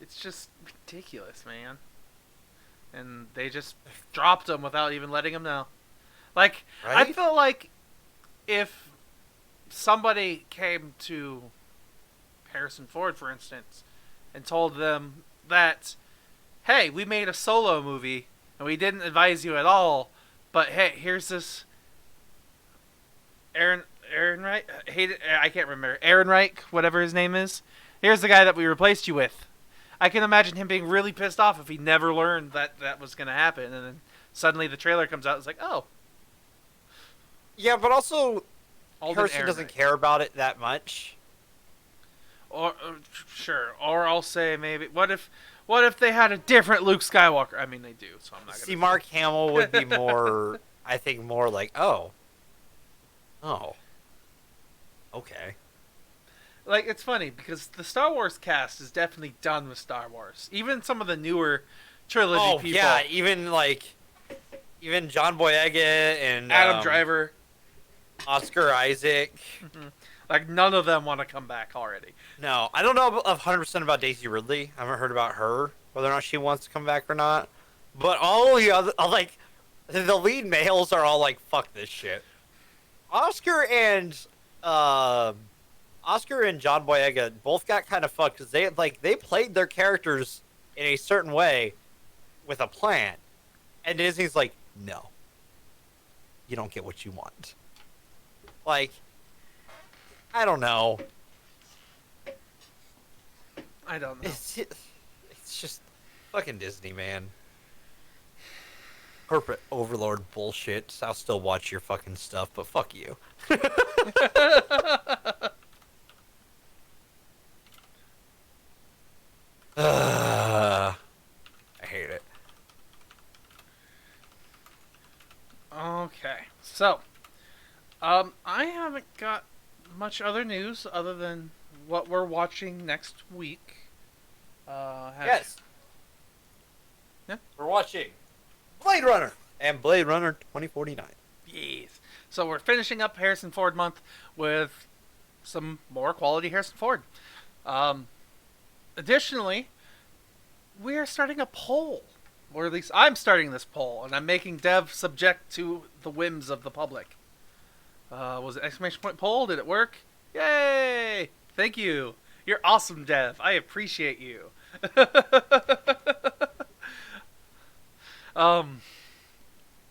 It's just ridiculous, man. And they just dropped him without even letting him know. Right? I feel like if somebody came to Harrison Ford, for instance, and told them that, hey, we made a solo movie and we didn't advise you at all, but hey, here's this Aaron Reich, I can't remember, Aaron Reich, whatever his name is. Here's the guy that we replaced you with. I can imagine him being really pissed off if he never learned that was going to happen, and then suddenly the trailer comes out. It's like, oh. Yeah, but also, Harrison doesn't care about it that much. Or sure. Or I'll say maybe, what if they had a different Luke Skywalker? I mean, they do, so I'm not gonna. See, Mark Hamill would be more I think more like, oh, okay. Like, it's funny because the Star Wars cast is definitely done with Star Wars. Even some of the newer trilogy people. Yeah, even John Boyega and Adam Driver, Oscar Isaac. like none of them want to come back already. No, I don't know 100% about Daisy Ridley. I haven't heard about her, whether or not she wants to come back or not. But all the other, like, the lead males are all like, fuck this shit. Oscar and John Boyega both got kind of fucked because they played their characters in a certain way with a plan, and Disney's like, no, you don't get what you want. Like, I don't know. I don't know. It's just fucking Disney, man. Corporate overlord bullshit. I'll still watch your fucking stuff, but fuck you. I hate it. Okay, so I haven't got much other news other than what we're watching next week. Yes. Yeah? We're watching Blade Runner and Blade Runner 2049. Yes. So we're finishing up Harrison Ford month with some more quality Harrison Ford. Additionally, we are starting a poll, or at least I'm starting this poll, and I'm making Dev subject to the whims of the public. Was it exclamation point poll? Did it work? Yay! Thank you. You're awesome, Dev. I appreciate you.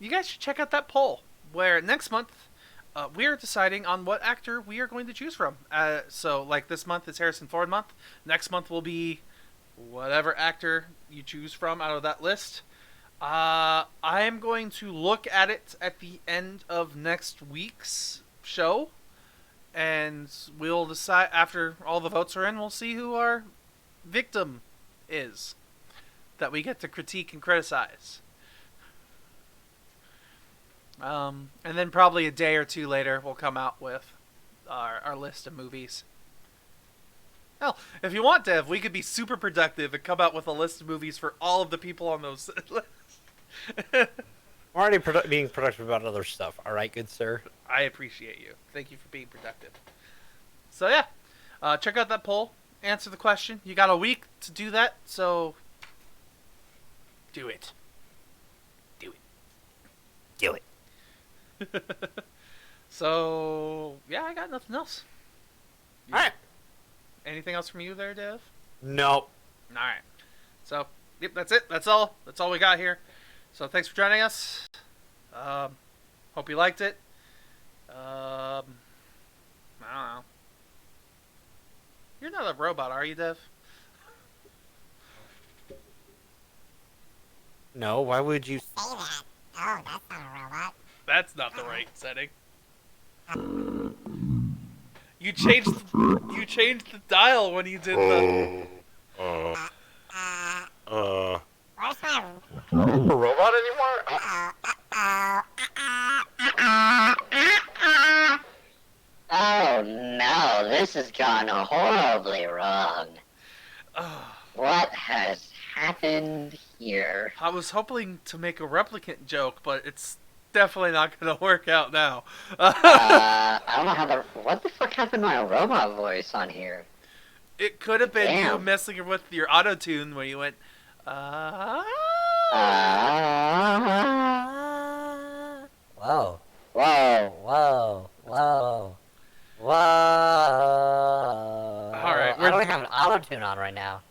You guys should check out that poll where next month we are deciding on what actor we are going to choose from. So, like this month is Harrison Ford month. Next month will be whatever actor you choose from out of that list. I am going to look at it at the end of next week's show, and we'll decide after all the votes are in. We'll see who our victim is that we get to critique and criticize. And then probably a day or two later, we'll come out with our list of movies. Hell, if you want, Dev, we could be super productive and come out with a list of movies for all of the people on those lists. I'm already being productive about other stuff. All right, good sir. I appreciate you. Thank you for being productive. So yeah, check out that poll. Answer the question. You got a week to do that, so do it. Do it. Do it. So yeah, I got nothing else. All right. Anything else from you there, Dev? Nope. All right. So yep, that's it. That's all. That's all we got here. So thanks for joining us. Hope you liked it. I don't know. You're not a robot, are you, Dev? No, why would you Say that. Oh, that's not a robot. That's not the right setting. You changed the dial when you did the. Where's my... a robot anymore? Oh no, this has gone horribly wrong. What has happened here? I was hoping to make a replicant joke, but it's definitely not going to work out now. I don't know how what the fuck happened to my robot voice on here? It could have been you Damn. messing with your auto tune where you went. Whoa. Whoa. Whoa. Whoa. Whoa. All right, I don't have an auto tune on right now.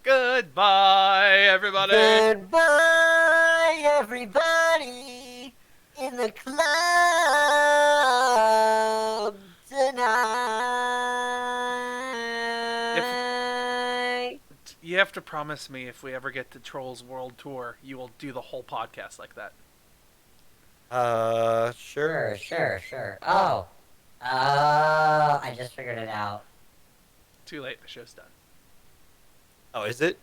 Goodbye, everybody. Goodbye, everybody in the club tonight. You have to promise me if we ever get to Trolls World Tour, you will do the whole podcast like that. Sure. Sure. Oh, I just figured it out. Too late, the show's done. Oh, is it?